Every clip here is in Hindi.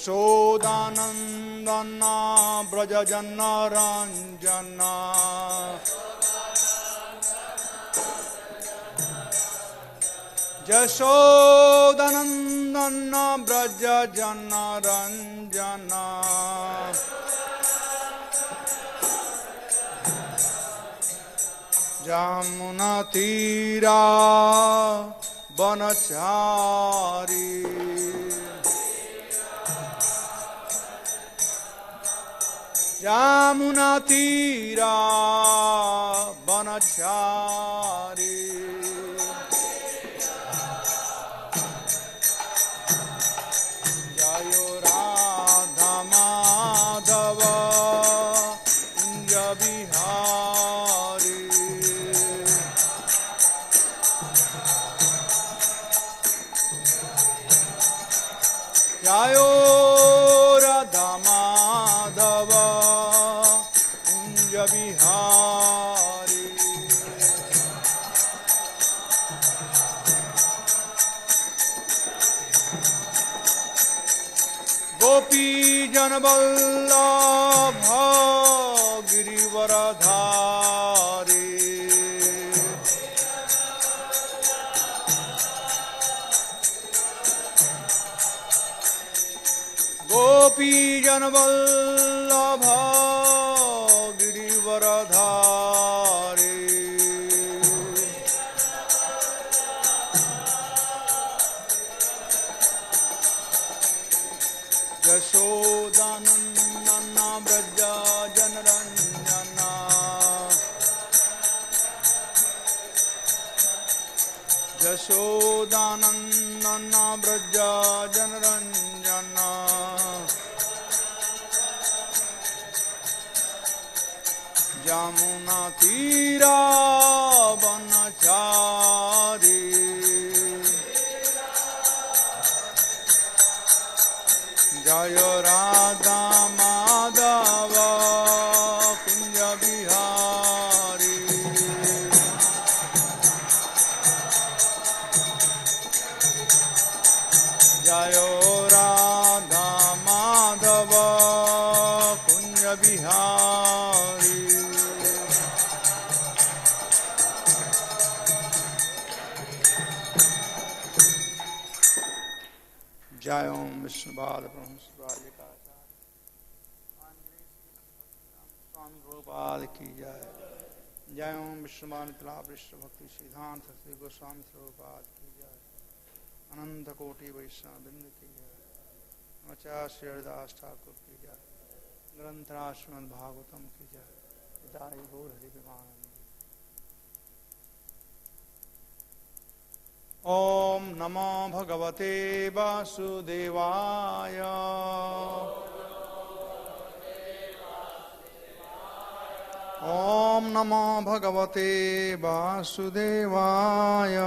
यशोदानन्दना व्रजजनरञ्जना यशोदानन्दना व्रजजनरञ्जना यमुनातीरा वनचारी यमुनातीरा वनचारी जयो राधा माधव कुंज बिहारी जयो राधा माधव कुंज बिहारी गोपी जन वल्लभ गिरिवरधारी गोपी जन वल्लभ गिरिवरधारी यशोदानन्दना व्रजजनरञ्जना यशोदानन्दना व्रजजनरञ्जना यमुनातीरा वनचारी जय राधा माधव कुंज बिहारी जय राधा माधव कुंज बिहारी जय ओम विष्णुपाद ब्रह्म स्वामी गोपाल की जय। जय ओम विष्णुपाद विष्णु भक्ति सिद्धांत श्री गोस्वामी प्रभुपाद की जय। अनंत कोटि वैष्णव बिंद की जय। आचार्य श्री हरिदास ठाकुर की जय। ग्रंथराज श्रीमद् भागवतम की जय। जय गौर हरि विमानंद। ओम नमो भगवते वासुदेवाय। ओम नमो भगवते वासुदेवाय।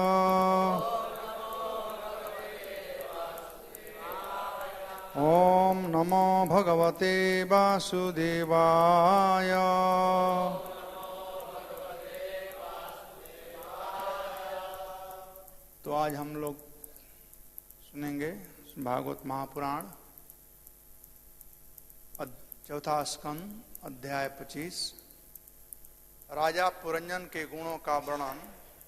ओम नमो भगवते वासुदेवाय। तो आज हम लोग सुनेंगे भागवत महापुराण चौथा स्कंद अध्याय 25 राजा पुरंजन के गुणों का वर्णन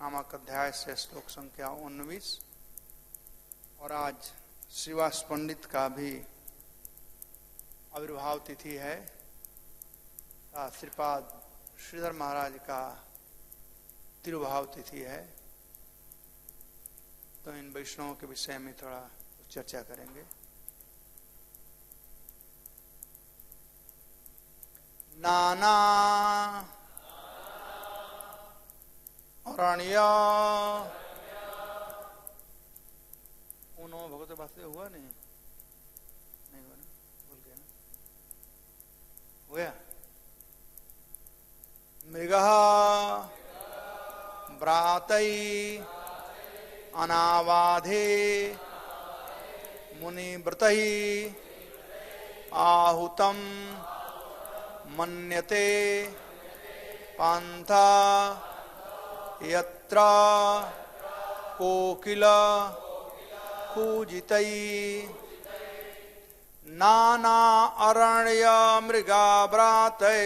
नामक अध्याय से श्लोक संख्या 19। और आज श्रीवास पंडित का भी आविर्भाव तिथि है। श्रीपाद श्रीधर महाराज का तिरुभाव तिथि है। तो इन वैष्णवों के विषय में थोड़ा चर्चा करेंगे। नाना अरण्य उनो भगवत वास्ते हुआ नहीं हुआ ना, भूल गया ना, हो गया। मृगः व्रातै अनावाधे मुनिव्रतैः आहुतं मन्यते पान्था यत्र कोकिल पूजितैः नाना अरण्य मृगाव्राते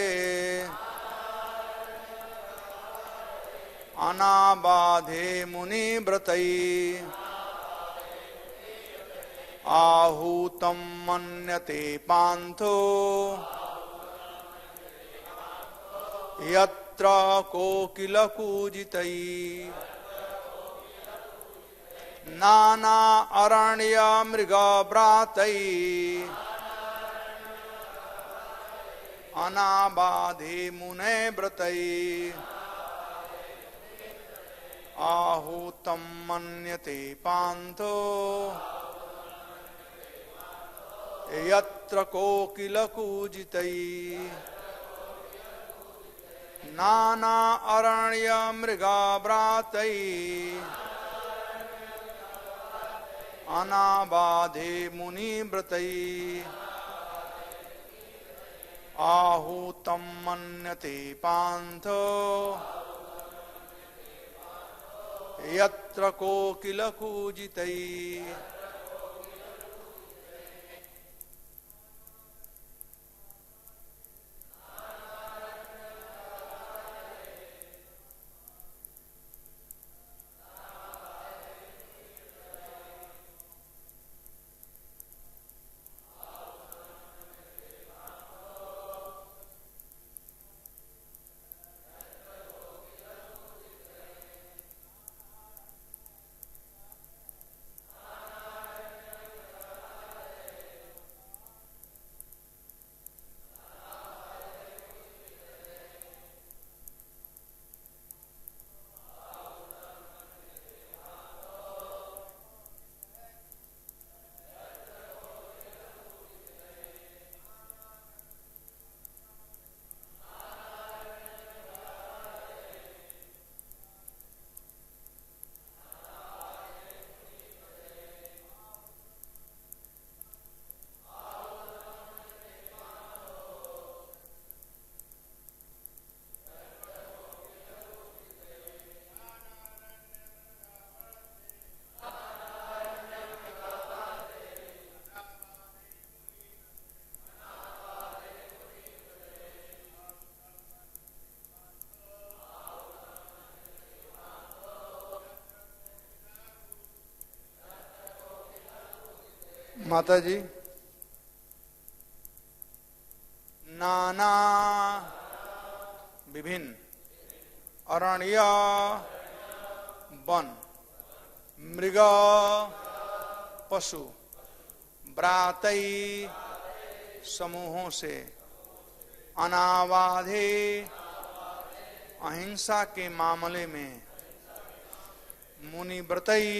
अनाबाधे मुनिव्रतै आहूतं मन्यते पान्थो यत्र कोकिलकूजितै नाना अरण्य मृगव्रातै अनाबाधे मुने व्रतै आहूतं मन्यते पान्थो यत्र कोकिलकूजितै नाना अरण्य मृगव्रातै अनाबाधे मुनिव्रतै आहूतं मन्यते पान्थो यत्र कोकिलकूजितै। माता जी, नाना विभिन्न अरण्य वन मृग पशु व्रातई समूहों से अनाबाधे अहिंसा के मामले में मुनिव्रतई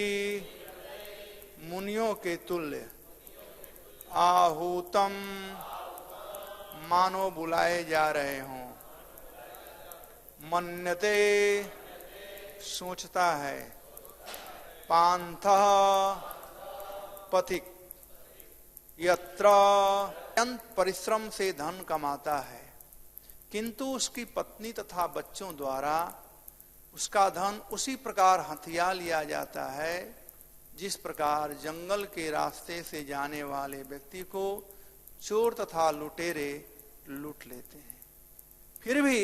मुनियों के तुल्य आहूतम मानो बुलाए जा रहे हों मन्यते सोचता है पान्थः पथिक यत्र अत्यंत परिश्रम से धन कमाता है किंतु उसकी पत्नी तथा बच्चों द्वारा उसका धन उसी प्रकार हथिया लिया जाता है जिस प्रकार जंगल के रास्ते से जाने वाले व्यक्ति को चोर तथा लुटेरे लूट लेते हैं। फिर भी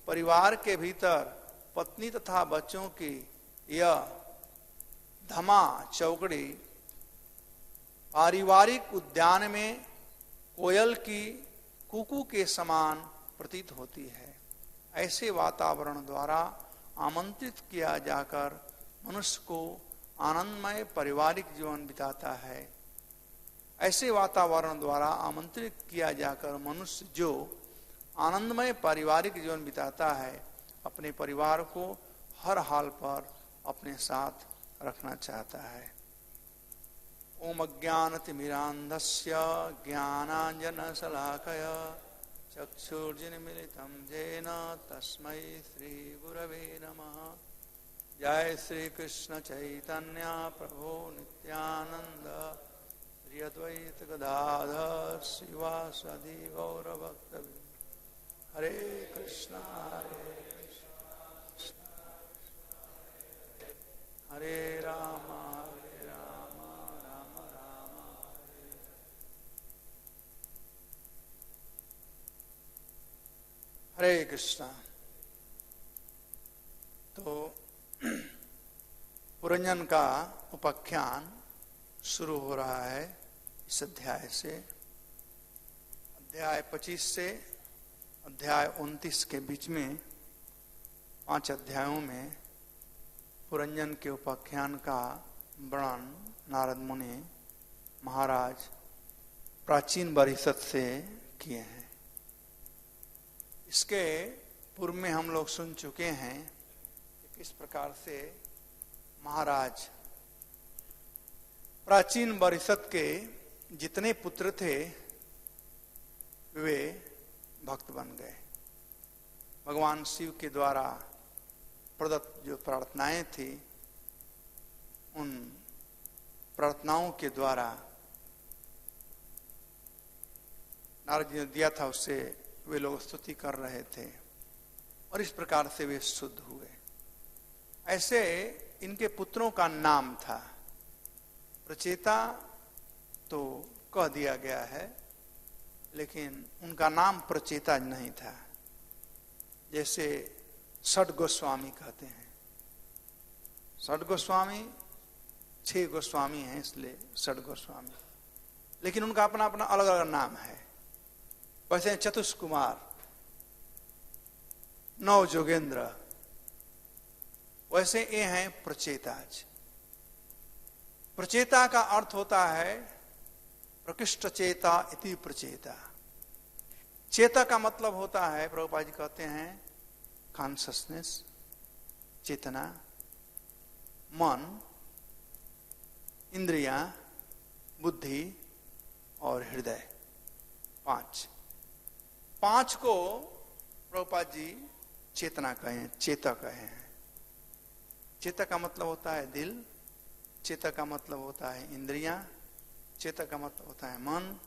परिवार के भीतर पत्नी तथा बच्चों की यह धमा चौकड़ी पारिवारिक उद्यान में कोयल की कुकू के समान प्रतीत होती है। ऐसे वातावरण द्वारा आमंत्रित किया जाकर मनुष्य को आनंदमय पारिवारिक जीवन बिताता है। ऐसे वातावरण द्वारा आमंत्रित किया जाकर मनुष्य जो आनंदमय पारिवारिक जीवन बिताता है अपने परिवार को हर हाल पर अपने साथ रखना चाहता है। ओम अज्ञानतिमिरान्धस्य ज्ञानाञ्जनशलाकया चक्षुर्जिन्मीलितं येन तस्मै श्रीगुरवे नमः। जय श्री कृष्ण चैतन्य प्रभु नित्यानंद श्री अद्वैत गदाधर शिवासादि गौरभक्तवृंद। हरे कृष्णा हरे राम राम राम हरे। हरे कृष्णा। तो पुरंजन का उपाख्यान शुरू हो रहा है इस अध्याय से। अध्याय 25 से अध्याय 29 के बीच में 5 अध्यायों में पुरंजन के उपाख्यान का वर्णन नारद मुनि महाराज प्राचीन बरिषद से किए हैं। इसके पूर्व में हम लोग सुन चुके हैं कि किस प्रकार से महाराज प्राचीन बरिषद के जितने पुत्र थे वे भक्त बन गए। भगवान शिव के द्वारा प्रदत्त जो प्रार्थनाएं थी उन प्रार्थनाओं के द्वारा नारद जी ने दिया था, उससे वे लोग स्तुति कर रहे थे और इस प्रकार से वे शुद्ध हुए। ऐसे इनके पुत्रों का नाम था। प्रचेता तो कह दिया गया है, लेकिन उनका नाम प्रचेता नहीं था। जैसे षड गोस्वामी कहते हैं। षड गोस्वामी 6 गोस्वामी हैं, इसलिए षड गोस्वामी, लेकिन उनका अपना अपना अलग अलग नाम है। वैसे चतुष्कुमार, 9 जोगेंद्र, वैसे ये हैं प्रचेताज। प्रचेता का अर्थ होता है प्रकृष्ट चेता इति प्रचेता। चेता का मतलब होता है, प्रभुपाद जी कहते हैं, कॉन्शसनेस, चेतना, मन, इंद्रियां, बुद्धि और हृदय। 5 को प्रभुपाद जी चेतना कहे, चेता कहे हैं। चेता का मतलब होता है दिल, चेता का मतलब होता है इंद्रियां, चेता का मतलब होता है मन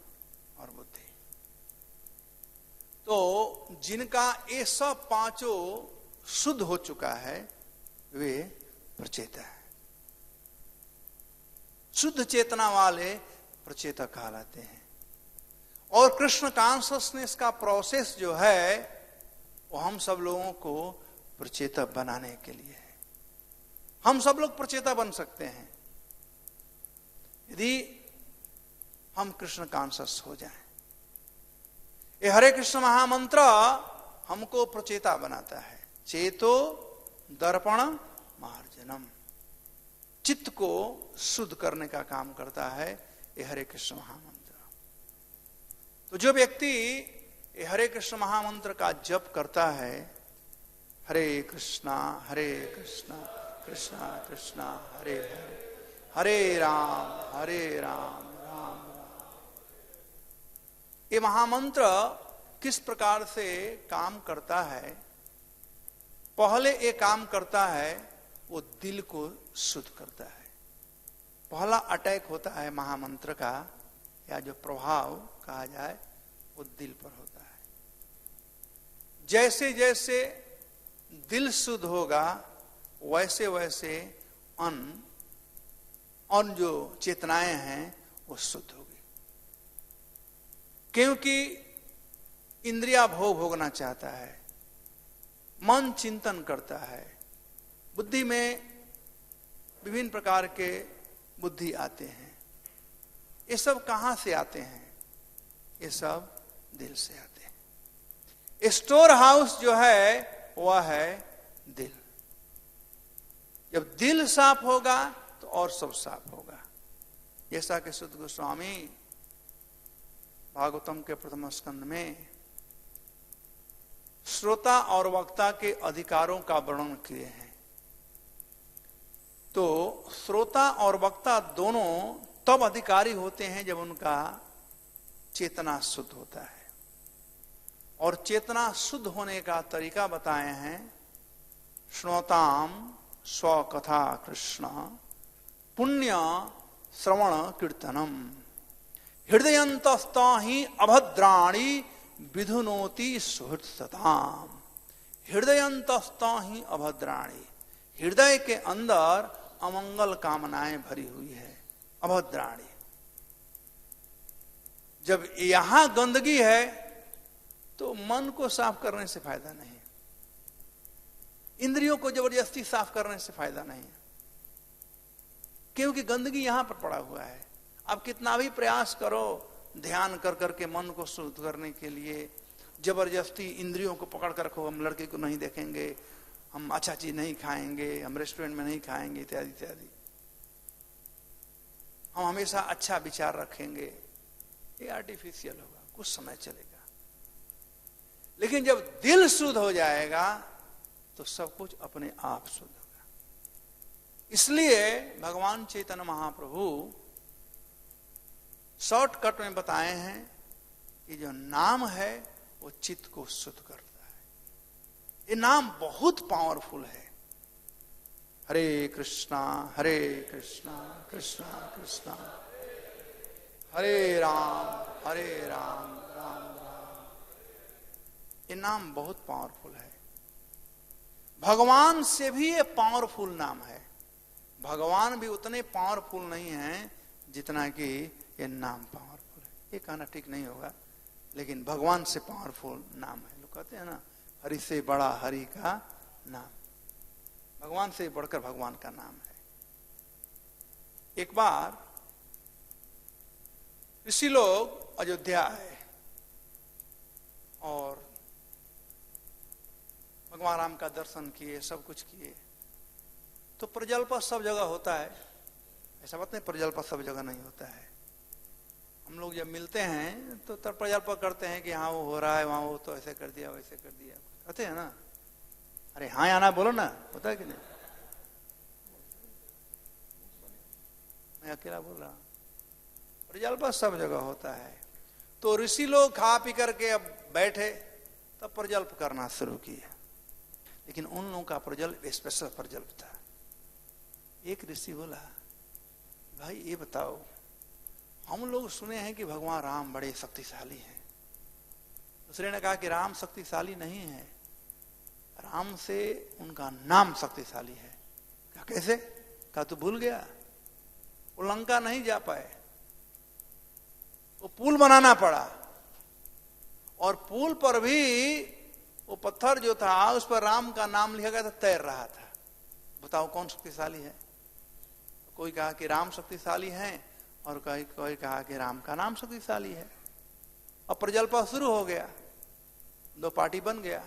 और बुद्धि। तो जिनका ये सब 5 शुद्ध हो चुका है वे प्रचेता है। शुद्ध चेतना वाले प्रचेता कहलाते हैं। और कृष्ण कॉन्शसनेस का प्रोसेस जो है वो हम सब लोगों को प्रचेता बनाने के लिए है। हम सब लोग प्रचेता बन सकते हैं यदि हम कृष्ण कॉन्शस हो जाएं। ये हरे कृष्ण महामंत्र हमको प्रचेता बनाता है। चेतो दर्पण मार्जनम, चित्त को शुद्ध करने का काम करता है ये हरे कृष्ण महामंत्र। तो जो व्यक्ति ये हरे कृष्ण महामंत्र का जप करता है, हरे कृष्णा कृष्णा कृष्णा हरे हरे, हरे राम राम राम। ये महामंत्र किस प्रकार से काम करता है? पहले ये काम करता है वो दिल को शुद्ध करता है। पहला अटैक होता है महामंत्र का, या जो प्रभाव कहा जाए, वो दिल पर होता है। जैसे जैसे दिल शुद्ध होगा वैसे वैसे अन जो चेतनाएं हैं वो शुद्ध होगी। क्योंकि इंद्रिया भोग भोगना चाहता है, मन चिंतन करता है, बुद्धि में विभिन्न प्रकार के बुद्धि आते हैं। ये सब कहां से आते हैं? ये सब दिल से आते हैं। स्टोर हाउस जो है वह है दिल। जब दिल साफ होगा तो और सब साफ होगा। जैसा कि सुध गोस्वामी भागवतम के प्रथम स्कंद में श्रोता और वक्ता के अधिकारों का वर्णन किए हैं। तो श्रोता और वक्ता दोनों तब अधिकारी होते हैं जब उनका चेतना शुद्ध होता है। और चेतना शुद्ध होने का तरीका बताए हैं, श्रोताम स्वकथा कृष्ण पुण्य श्रवण कीर्तनम हृदयंतस्ता ही अभद्राणी विधुनोति सुहृत सताम। हृदयंतस्ता ही अभद्राणी, हृदय के अंदर अमंगल कामनाएं भरी हुई है, अभद्राणी। जब यहां गंदगी है तो मन को साफ करने से फायदा नहीं, इंद्रियों को जबरदस्ती साफ करने से फायदा नहीं, क्योंकि गंदगी यहां पर पड़ा हुआ है। अब कितना भी प्रयास करो ध्यान कर करके मन को शुद्ध करने के लिए, जबरदस्ती इंद्रियों को पकड़ कर रखो, हम लड़के को नहीं देखेंगे, हम अच्छा चीज नहीं खाएंगे, हम रेस्टोरेंट में नहीं खाएंगे, इत्यादि इत्यादि, हम हमेशा अच्छा विचार रखेंगे, ये आर्टिफिशियल होगा, कुछ समय चलेगा। लेकिन जब दिल शुद्ध हो जाएगा तो सब कुछ अपने आप शुद्ध होगा। इसलिए भगवान चैतन्य महाप्रभु शॉर्टकट में बताए हैं कि जो नाम है वो चित्त को शुद्ध करता है। ये नाम बहुत पावरफुल है। हरे कृष्णा कृष्णा कृष्णा हरे राम राम राम। ये नाम बहुत पावरफुल है, भगवान से भी ये पावरफुल नाम है। भगवान भी उतने पावरफुल नहीं हैं जितना कि ये नाम पावरफुल है। ये कहना ठीक नहीं होगा, लेकिन भगवान से पावरफुल नाम है। लोग कहते हैं ना, हरि से बड़ा हरि का नाम, भगवान से बढ़कर भगवान का नाम है। एक बार ऋषि लोग अयोध्या आए और भगवान राम का दर्शन किए, सब कुछ किए। तो प्रजल्प सब जगह होता है, ऐसा बात नहीं प्रजल्प सब जगह नहीं होता है। हम लोग जब मिलते हैं तो तब प्रजल्प करते हैं कि हाँ वो हो रहा है, वहां वो तो ऐसे कर दिया वैसे कर दिया, कहते हैं ना। अरे हाँ या ना बोलो ना, होता है कि नहीं? मैं अकेला बोल रहा हूं, प्रजल्प सब जगह होता है। तो ऋषि लोग खा पी करके अब बैठे, तब प्रजल्प करना शुरू किया। लेकिन उन लोगों का प्रजल्प स्पेशल प्रजल्प था। एक ऋषि बोला, भाई ये बताओ, हम लोग सुने हैं कि भगवान राम बड़े शक्तिशाली हैं। दूसरे ने कहा कि राम शक्तिशाली नहीं है, राम से उनका नाम शक्तिशाली है। क्या कैसे? कहा तू भूल गया, वो लंका नहीं जा पाए, वो पुल बनाना पड़ा, और पुल पर भी वो पत्थर जो था उस पर राम का नाम लिखा गया था, तैर रहा था। बताओ कौन शक्तिशाली है? कोई कहा कि राम शक्तिशाली है और कोई कहा कि राम का नाम शक्तिशाली है। अब प्रजल्प शुरू हो गया, दो पार्टी बन गया।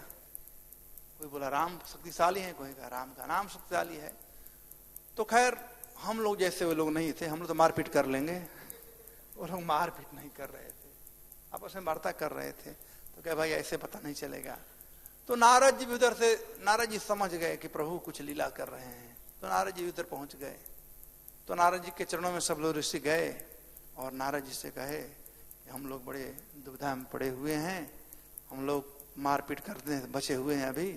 कोई बोला राम शक्तिशाली है, कोई कहा राम का नाम शक्तिशाली है। तो खैर हम लोग जैसे वो लोग नहीं थे, हम लोग तो मारपीट कर लेंगे, वो लोग मारपीट नहीं कर रहे थे, आपस में वार्ता कर रहे थे। तो क्या भाई ऐसे पता नहीं चलेगा। तो नारद जी भी उधर से, नारद जी समझ गए कि प्रभु कुछ लीला कर रहे हैं, तो नारद जी उधर पहुंच गए। तो नारद जी के चरणों में सब लोग ऋषि गए और नारद जी से कहे कि हम लोग बड़े दुविधा में पड़े हुए हैं, हम लोग मारपीट करते हैं, बचे हुए हैं अभी,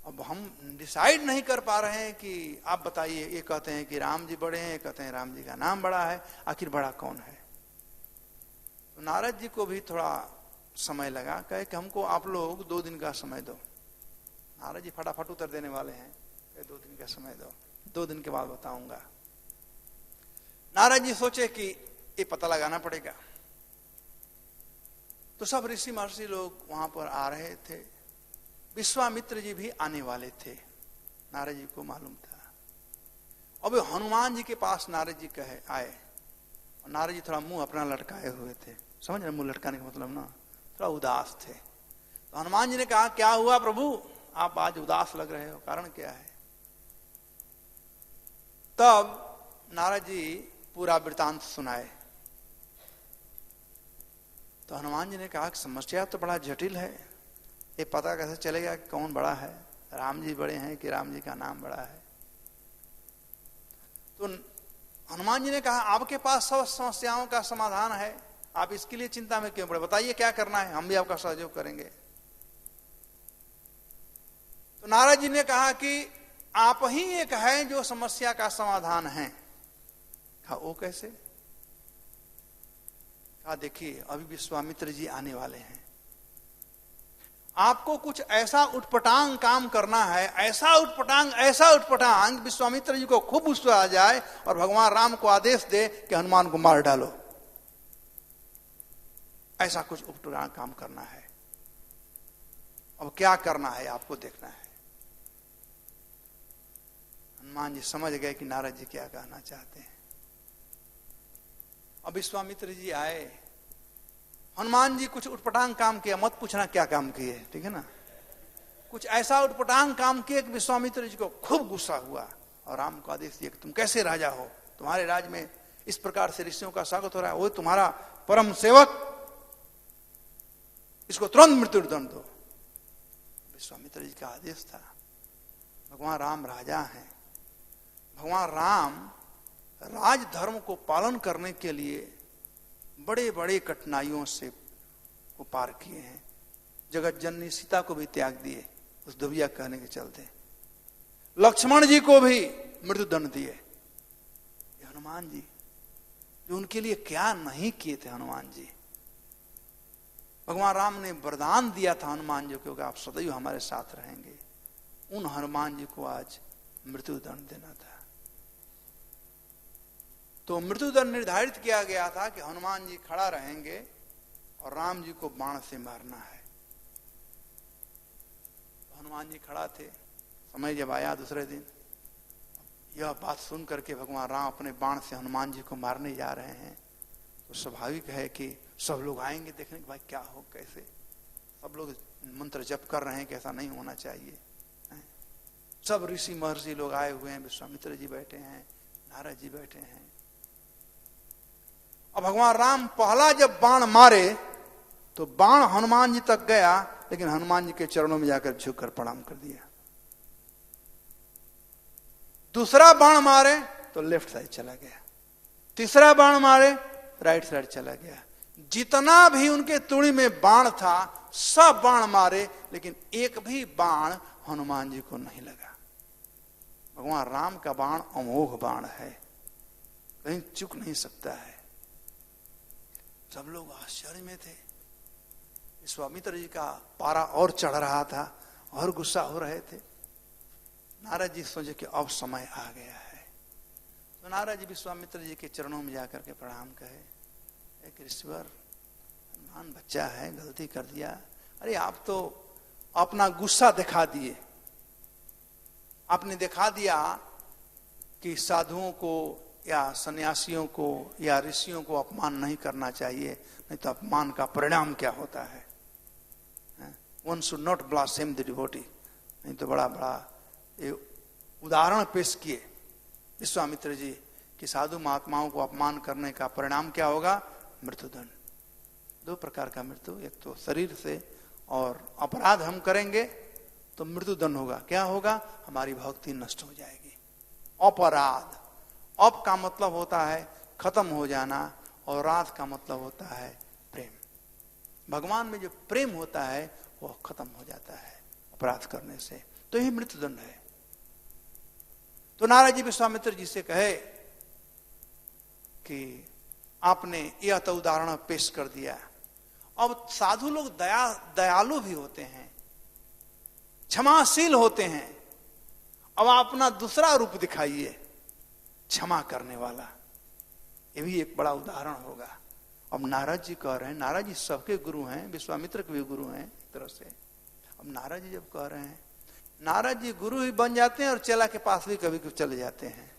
अब हम डिसाइड नहीं कर पा रहे हैं कि आप बताइए। ये कहते हैं कि राम जी बड़े हैं, ये कहते हैं राम जी का नाम बड़ा है, आखिर बड़ा कौन है? तो नारद जी को भी थोड़ा समय लगा, कहे कि हमको आप लोग 2 दिन का समय दो। नारद जी फटाफट उत्तर देने वाले हैं, 2 दिन का समय दो, 2 दिन के बाद बताऊंगा। नारद जी सोचे कि ये पता लगाना पड़ेगा। तो सब ऋषि महर्षि लोग वहां पर आ रहे थे, विश्वामित्र जी भी आने वाले थे, नारद जी को मालूम था। अब हनुमान जी के पास नारद जी कहे आए, और नारद जी थोड़ा मुंह अपना लटकाए हुए थे। समझ रहे मुंह लटकाने का मतलब ना, थोड़ा उदास थे। तो हनुमान जी ने कहा क्या हुआ प्रभु, आप आज उदास लग रहे हो, कारण क्या है? तब नारद जी पूरा वृतांत सुनाए। तो हनुमान जी ने कहा कि समस्या तो बड़ा जटिल है, ये पता कैसे चलेगा कि कौन बड़ा है, राम जी बड़े हैं कि राम जी का नाम बड़ा है? तो हनुमान जी ने कहा आपके पास सब समस्याओं का समाधान है, आप इसके लिए चिंता में क्यों पड़े, बताइए क्या करना है, हम भी आपका सहयोग करेंगे। तो नारद जी ने कहा कि आप ही एक है जो समस्या का समाधान है। कहा वो कैसे? कहा देखिए अभी विश्वामित्र जी आने वाले हैं, आपको कुछ ऐसा उटपटांग काम करना है, ऐसा उटपटांग विश्वामित्र जी को खूब गुस्सा आ जाए और भगवान राम को आदेश दे कि हनुमान को मार डालो। ऐसा कुछ उटपटांग काम करना है। अब क्या करना है आपको देखना है। हनुमान जी समझ गए कि नारद जी क्या कहना चाहते हैं। अब विश्वामित्र जी आए, हनुमान जी कुछ उटपटांग काम किया, मत पूछना क्या काम किए, ठीक है ना। कुछ ऐसा उटपटांग काम किए कि विश्वामित्र जी को खूब गुस्सा हुआ और राम को आदेश दिया कि तुम कैसे राजा हो, तुम्हारे राज में इस प्रकार से ऋषियों का स्वागत हो रहा है, वो तुम्हारा परम सेवक, इसको तुरंत मृत्यु दंड दो। विश्वामित्र जी का आदेश था। भगवान राम राजा हैं, भगवान राम राजधर्म को पालन करने के लिए बड़े बड़े कठिनाइयों से को पार किए हैं। जगत जननी सीता को भी त्याग दिए उस दुविया कहने के चलते, लक्ष्मण जी को भी मृत्यु दंड दिए। हनुमान जी जो उनके लिए क्या नहीं किए थे हनुमान जी। भगवान राम ने वरदान दिया था हनुमान जी को कि आप सदैव हमारे साथ रहेंगे। उन हनुमान जी को आज मृत्यु दंड देना था। तो मृत्यु दंड निर्धारित किया गया था कि हनुमान जी खड़ा रहेंगे और राम जी को बाण से मारना है। तो हनुमान जी खड़ा थे। समय जब आया दूसरे दिन, यह बात सुन करके भगवान राम अपने बाण से हनुमान जी को मारने जा रहे हैं, तो स्वाभाविक है कि सब लोग आएंगे देखने के भाई क्या हो कैसे। सब लोग मंत्र जप कर रहे हैं कि ऐसा नहीं होना चाहिए। सब ऋषि महर्षि लोग आए हुए हैं, विश्वामित्र जी बैठे हैं, नारद जी बैठे हैं। अब भगवान राम पहला जब बाण मारे तो बाण हनुमान जी तक गया, लेकिन हनुमान जी के चरणों में जाकर झुककर प्रणाम कर दिया। दूसरा बाण मारे तो लेफ्ट साइड चला गया, तीसरा बाण मारे राइट साइड चला गया। जितना भी उनके तुड़ी में बाण था सब बाण मारे, लेकिन एक भी बाण हनुमान जी को नहीं लगा। भगवान राम का बाण अमोघ बाण है, कहीं चूक नहीं सकता है। सब लोग आश्चर्य में थे। विश्वामित्र जी का पारा और चढ़ रहा था और गुस्सा हो रहे थे। नारद जी सोचे कि अब समय आ गया है। तो नारद जी विश्वामित्र जी के चरणों में जाकर के प्रणाम कहे, एक ऋषिवर हनुमान बच्चा है, गलती कर दिया। अरे आप तो अपना गुस्सा दिखा दिए। आपने दिखा दिया कि साधुओं को या सन्यासियों को या ऋषियों को अपमान नहीं करना चाहिए, नहीं तो अपमान का परिणाम क्या होता है। One should not blaspheme the devotee। नहीं तो बड़ा बड़ा उदाहरण पेश किए विश्वामित्र जी कि साधु महात्माओं को अपमान करने का परिणाम क्या होगा, मृत्युदंड। दो प्रकार का मृत्यु, एक तो शरीर से, और अपराध हम करेंगे तो मृत्युदंड होगा। क्या होगा, हमारी भक्ति नष्ट हो जाएगी। अपराध, अप का मतलब होता है खत्म हो जाना और राध का मतलब होता है प्रेम। भगवान में जो प्रेम होता है वो खत्म हो जाता है अपराध करने से, तो यही मृत्युदंड है। तो नारद जी विश्वामित्र जी से कहे कि आपने यह तो उदाहरण पेश कर दिया, अब साधु लोग दयालु भी होते हैं, क्षमाशील होते हैं। अब आप अपना दूसरा रूप दिखाइए, क्षमा करने वाला। ये भी एक बड़ा उदाहरण होगा। अब नारद जी कह रहे हैं, नारद जी सबके गुरु हैं, विश्वामित्र के भी गुरु हैं एक तरह से। अब नारद जी जब कह रहे हैं, नारद जी गुरु ही बन जाते हैं और चेला के पास भी कभी कभी चले जाते हैं।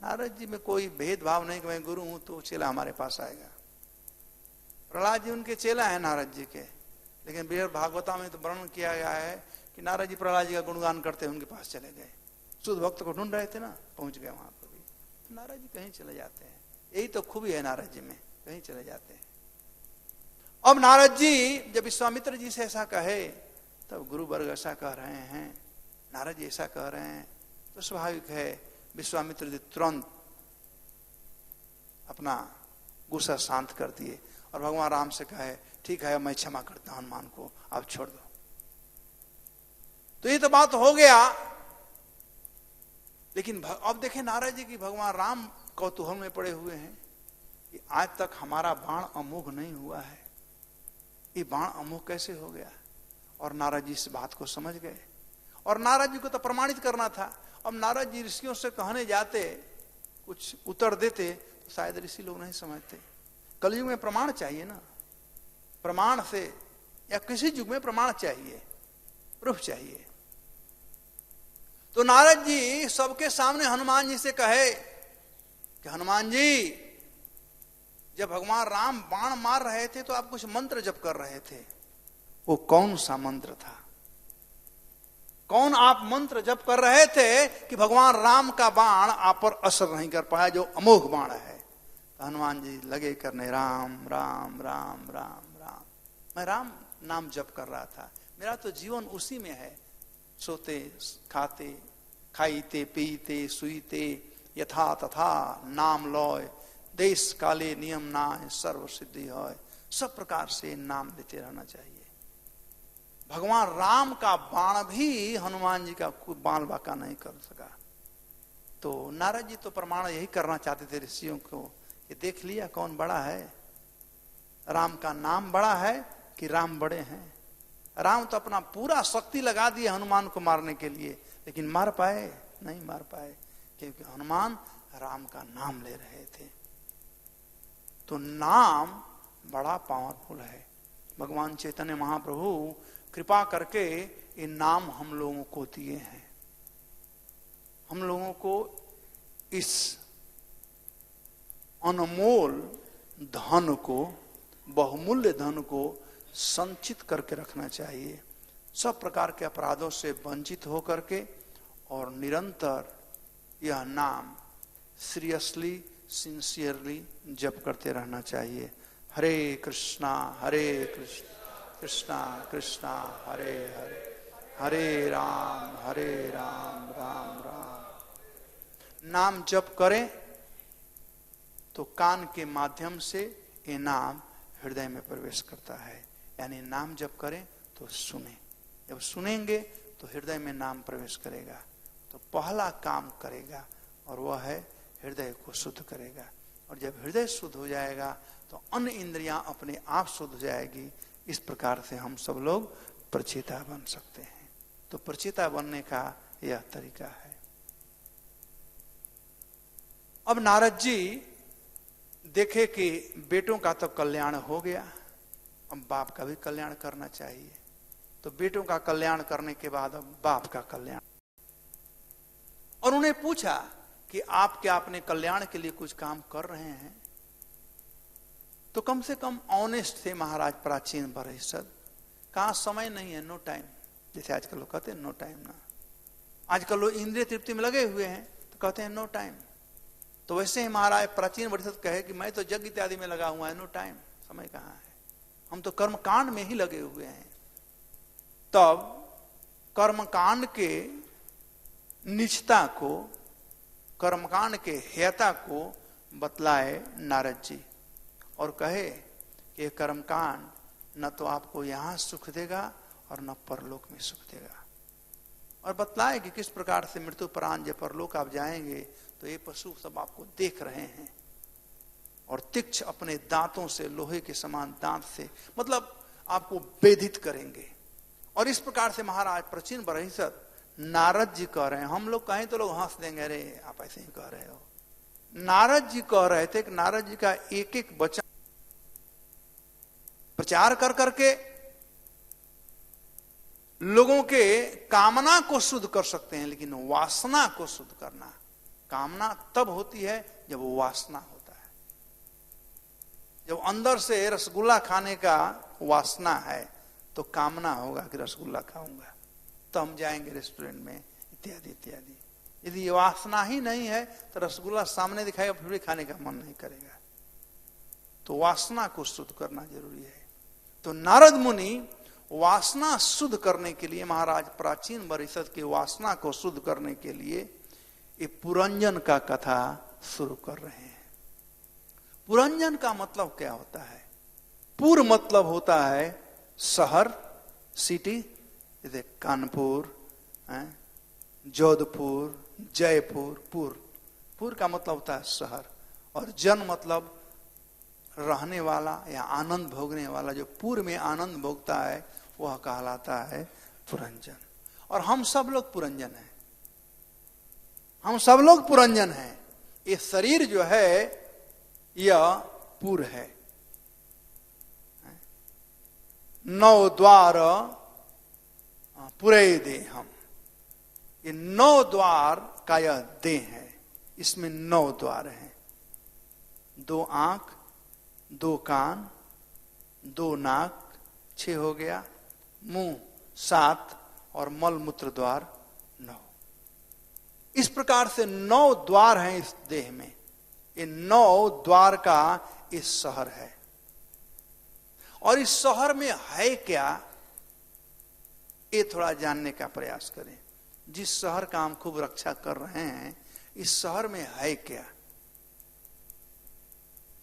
नारद जी में कोई भेदभाव नहीं कि मैं गुरु हूं तो चेला हमारे पास आएगा। प्रहलाद जी उनके चेला है नारद जी के, लेकिन बृहद भागवता में तो वर्णन किया गया है कि नारद जी प्रहलाद जी का गुणगान करते उनके पास चले गए। शुद्ध भक्त को ढूंढ रहे थे ना, पहुंच गए वहां पर भी। नारद जी कहीं चले जाते हैं, यही तो खूबी है नारद जी में, कहीं चले जाते हैं। अब नारद जी जब विश्वामित्र जी से ऐसा कहे, तब गुरु वर्ग ऐसा कह रहे हैं, नारद जी ऐसा कह रहे हैं, तो स्वाभाविक है विश्वामित्र जी तुरंत अपना गुस्सा शांत कर दिए और भगवान राम से कहे, ठीक है मैं क्षमा करता हूं हनुमान को, आप छोड़ दो। तो ये तो बात हो गया। लेकिन अब देखें नारद जी की भगवान राम कौतूहल में पड़े हुए हैं कि आज तक हमारा बाण अमोघ नहीं हुआ है, ये बाण अमोघ कैसे हो गया। और नारद जी इस बात को समझ गए और नारद जी को तो प्रमाणित करना था। अब नारद जी ऋषियों से कहने जाते, कुछ उत्तर देते तो शायद ऋषि लोग नहीं समझते। कलयुग में प्रमाण चाहिए ना, प्रमाण से, या किसी युग में प्रमाण चाहिए। प्रूफ चाहिए। तो नारद जी सबके सामने हनुमान जी से कहे कि हनुमान जी, जब भगवान राम बाण मार रहे थे तो आप कुछ मंत्र जप कर रहे थे, वो कौन सा मंत्र था? कौन आप मंत्र जप कर रहे थे कि भगवान राम का बाण आप पर असर नहीं कर पाया, जो अमोघ बाण है? तो हनुमान जी लगे करने राम राम राम राम राम। मैं राम नाम जप कर रहा था, मेरा तो जीवन उसी में है। सोते खाते खाईते पीते सुईते यथा तथा नाम लॉय, देश काले नियम नाय सर्व सिद्धि है। सब प्रकार से नाम लेते रहना चाहिए। भगवान राम का बाण भी हनुमान जी का बाण बांका नहीं कर सका। तो नारद जी तो प्रमाण यही करना चाहते थे ऋषियों को, कि देख लिया कौन बड़ा है, राम का नाम बड़ा है कि राम बड़े हैं। राम तो अपना पूरा शक्ति लगा दिए हनुमान को मारने के लिए, लेकिन मार पाए नहीं, मार पाए, क्योंकि हनुमान राम का नाम ले रहे थे। तो नाम बड़ा पावरफुल है। भगवान चैतन्य महाप्रभु कृपा करके ये नाम हम लोगों को दिए हैं। हम लोगों को इस अनमोल धन को, बहुमूल्य धन को संचित करके रखना चाहिए। सब प्रकार के अपराधों से वंचित होकर के और निरंतर यह नाम सीरियसली सिंसियरली जप करते रहना चाहिए। हरे कृष्णा कृष्णा कृष्णा हरे हरे, हरे राम राम राम। नाम जप करें तो कान के माध्यम से ये नाम हृदय में प्रवेश करता है। यानी नाम जप करें तो सुने, जब सुनेंगे तो हृदय में नाम प्रवेश करेगा, तो पहला काम करेगा और वह है हृदय को शुद्ध करेगा। और जब हृदय शुद्ध हो जाएगा तो अन्य इंद्रियां अपने आप शुद्ध हो जाएगी। इस प्रकार से हम सब लोग प्रचेता बन सकते हैं। तो प्रचेता बनने का यह तरीका है। अब नारद जी देखे कि बेटों का तो कल्याण हो गया, अब बाप का भी कल्याण करना चाहिए। तो बेटों का कल्याण करने के बाद अब बाप का कल्याण। और उन्हें पूछा कि आप क्या अपने कल्याण के लिए कुछ काम कर रहे हैं? तो कम से कम ऑनेस्ट थे महाराज प्राचीन परिषद। कहां समय नहीं है, नो टाइम। जैसे आजकल लोग कहते हैं नो टाइम ना, आजकल लोग इंद्रिय तृप्ति में लगे हुए हैं तो कहते हैं नो टाइम। तो वैसे ही महाराज प्राचीन परिषद कहे कि मैं तो यज्ञ इत्यादि में लगा हुआ है, नो टाइम, समय कहां है, हम तो कर्मकांड में ही लगे हुए हैं। तब कर्मकांड के निजता को, कर्मकांड के हेयता को बतलाए नारद जी और कहे कि ये कर्मकांड न तो आपको यहां सुख देगा और न परलोक में सुख देगा। और बतलाए कि किस प्रकार से मृत्युपरांत जब परलोक आप जाएंगे तो ये पशु सब आपको देख रहे हैं और तीक्ष्ण अपने दांतों से, लोहे के समान दांत से, मतलब आपको वेधित करेंगे। और इस प्रकार से महाराज प्राचीन परिषद नारद जी कह रहे हैं। हम लोग कहें तो लोग हंस देंगे, अरे आप ऐसे ही कह रहे हो। नारद जी कह रहे थे कि नारद जी का एक एक वचन प्रचार कर करके लोगों के कामना को शुद्ध कर सकते हैं, लेकिन वासना को शुद्ध करना, कामना तब होती है जब वासना होता है। जब अंदर से रसगुल्ला खाने का वासना है तो कामना होगा कि रसगुल्ला खाऊंगा, तो हम जाएंगे रेस्टोरेंट में इत्यादि इत्यादि। यदि ये वासना ही नहीं है तो रसगुल्ला सामने दिखाएगा फिर भी खाने का मन नहीं करेगा। तो वासना को शुद्ध करना जरूरी है। तो नारद मुनि वासना शुद्ध करने के लिए, महाराज प्राचीन परिषद की वासना को शुद्ध करने के लिए ये पुरंजन का कथा शुरू कर रहे हैं। पुरंजन का मतलब क्या होता है? पुर मतलब होता है शहर, सिटी, जैसे कानपुर, जोधपुर, जयपुर। पुर का मतलब होता है शहर, और जन मतलब रहने वाला या आनंद भोगने वाला। जो पूर्व में आनंद भोगता है वह कहलाता है पुरंजन। और हम सब लोग पुरंजन हैं, हम सब लोग पुरंजन हैं। ये शरीर जो है यह पुर है। 9 द्वार पुरे देहम, ये 9 द्वार का यह देह है। इसमें 9 द्वार हैं। 2 आंख, 2 कान, 2 नाक, 6 हो गया, मुंह 7 और मल मूत्र द्वार 9। इस प्रकार से 9 द्वार हैं इस देह में। ये 9 द्वार का इस शहर है। और इस शहर में है क्या, ये थोड़ा जानने का प्रयास करें। जिस शहर का हम खूब रक्षा कर रहे हैं, इस शहर में है क्या?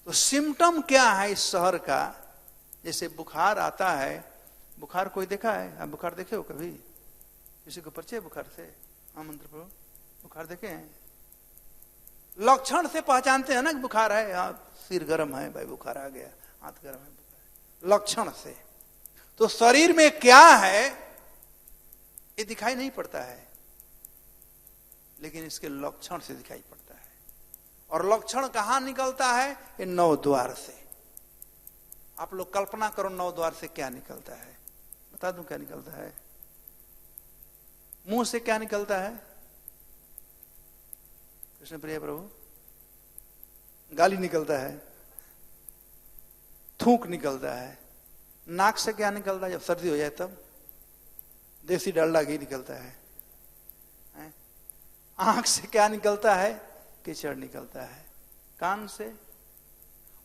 तो सिम्टम क्या है इस शहर का? जैसे बुखार आता है, बुखार कोई देखा है? आप बुखार देखे हो कभी? किसी को परिचय बुखार से? हाँ मंत्र प्रभु, बुखार देखे हैं? लक्षण से पहचानते हैं ना कि बुखार है। हाँ, सिर गर्म है भाई, बुखार आ गया, हाथ गर्म है, बुखार, लक्षण से। तो शरीर में क्या है ये दिखाई नहीं पड़ता है, लेकिन इसके लक्षण से दिखाई पड़ता है। और लक्षण कहां निकलता है? ये 9 द्वार से। आप लोग कल्पना करो 9 द्वार से क्या निकलता है। बता दूं क्या निकलता है? मुंह से क्या निकलता है? कृष्ण प्रिय प्रभु, गाली निकलता है, थूक निकलता है। नाक से क्या निकलता है? जब सर्दी हो जाए तब देसी डालडा घी निकलता है। आंख से क्या निकलता है? कीचड़ निकलता है। कान से,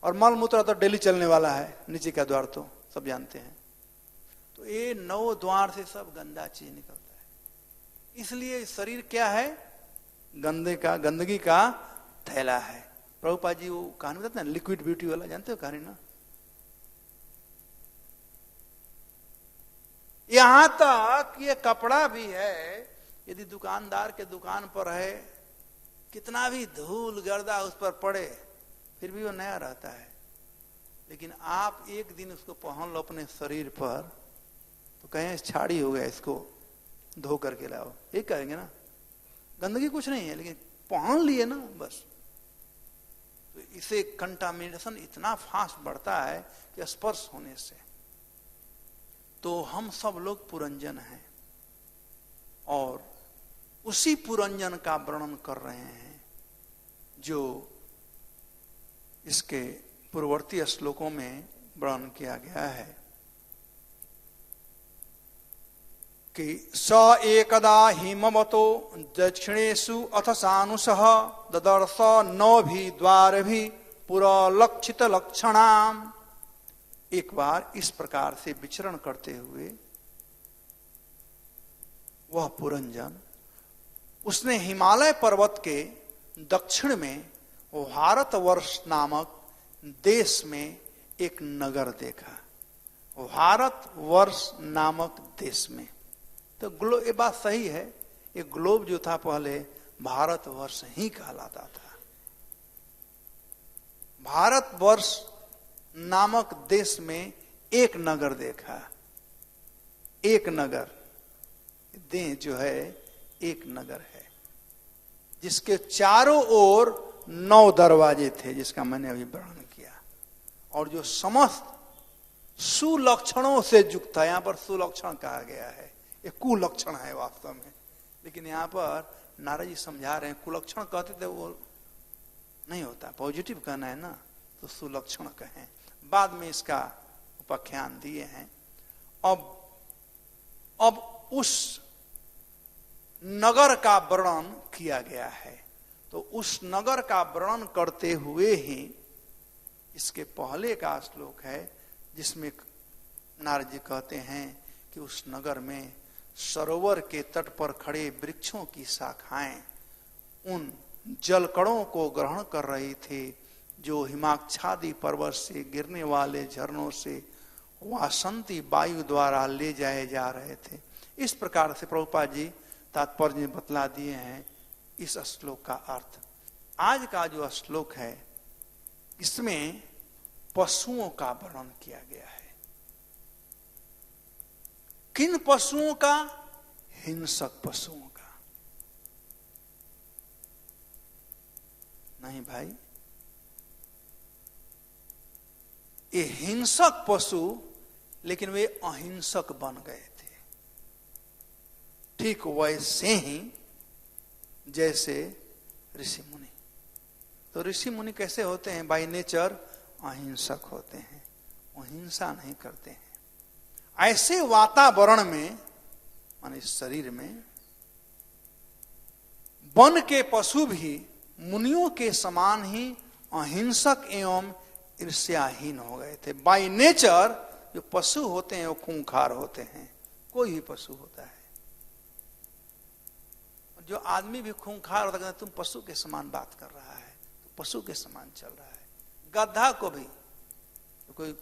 और मल मूत्र तो डेली चलने वाला है, नीचे का द्वार तो सब जानते हैं। तो ये 9 द्वार से सब गंदा चीज निकलता है। इसलिए शरीर क्या है? गंदगी का थैला है। प्रभुपाद जी वो कहानी बताते हैं, लिक्विड ब्यूटी वाला, जानते हो कहानी ना? यहां तक ये कपड़ा भी है, यदि दुकानदार के दुकान पर है, कितना भी धूल गर्दा उस पर पड़े फिर भी वो नया रहता है। लेकिन आप एक दिन उसको पहन लो अपने शरीर पर, तो कहें छाड़ी हो गया, इसको धो करके लाओ, ये कहेंगे ना। गंदगी कुछ नहीं है, लेकिन पहन लिए ना बस। तो इसे कंटामिनेशन इतना फास्ट बढ़ता है कि स्पर्श होने से। तो हम सब लोग पुरंजन हैं और उसी पुरंजन का वर्णन कर रहे हैं जो इसके पूर्ववर्ती श्लोकों में वर्णन किया गया है कि स एकदा हिमवतो दक्षिणेषु अथ सानुषः ददर्श 9 भी द्वार भी पुरलक्षित लक्षणाम। एक बार इस प्रकार से विचरण करते हुए वह पुरंजन, उसने हिमालय पर्वत के दक्षिण में भारतवर्ष नामक देश में एक नगर देखा। भारतवर्ष नामक देश में, तो ये बात सही है, ये ग्लोब जो था पहले भारतवर्ष ही कहलाता था। भारतवर्ष नामक देश में एक नगर देखा। एक नगर, देह जो है एक नगर है, जिसके चारों ओर 9 दरवाजे थे, जिसका मैंने अभी वर्णन किया। और जो समस्त सुलक्षणों से युक्त था, यहां पर सुलक्षण कहा गया है, ये कुलक्षण है वास्तव में, लेकिन यहां पर नारद जी समझा रहे हैं। कुलक्षण कहते थे वो नहीं होता, पॉजिटिव कहना है ना, तो सुलक्षण कहें। बाद में इसका उपाख्यान दिए हैं। अब उस नगर का वर्णन किया गया है। तो उस नगर का वर्णन करते हुए ही इसके पहले का श्लोक है, जिसमें नारद जी कहते हैं कि उस नगर में सरोवर के तट पर खड़े वृक्षों की शाखाएं उन जलकणों को ग्रहण कर रही थी, जो हिमाच्छादी पर्वत से गिरने वाले झरनों से वासंती वायु द्वारा ले जाए जा रहे थे। इस प्रकार से प्रभुपाद जी तात्पर्य बतला दिए हैं इस श्लोक का अर्थ। आज का जो श्लोक है, इसमें पशुओं का वर्णन किया गया है। किन पशुओं का? हिंसक पशुओं का। नहीं भाई, ये हिंसक पशु, लेकिन वे अहिंसक बन गए थे। ठीक वैसे ही जैसे ऋषि मुनि। तो ऋषि मुनि कैसे होते हैं? बाय नेचर अहिंसक होते हैं, वो हिंसा नहीं करते हैं। ऐसे वातावरण में माने शरीर में वन के पशु भी मुनियों के समान ही अहिंसक एवं ईर्ष्याहीन हो गए थे। बाय नेचर जो पशु होते हैं वो खूंखार होते हैं, कोई भी पशु होता है। जो आदमी भी खूंखार होता है, तुम पशु के समान बात कर रहा है, तो पशु के समान चल रहा है। गधा को भी तो कोई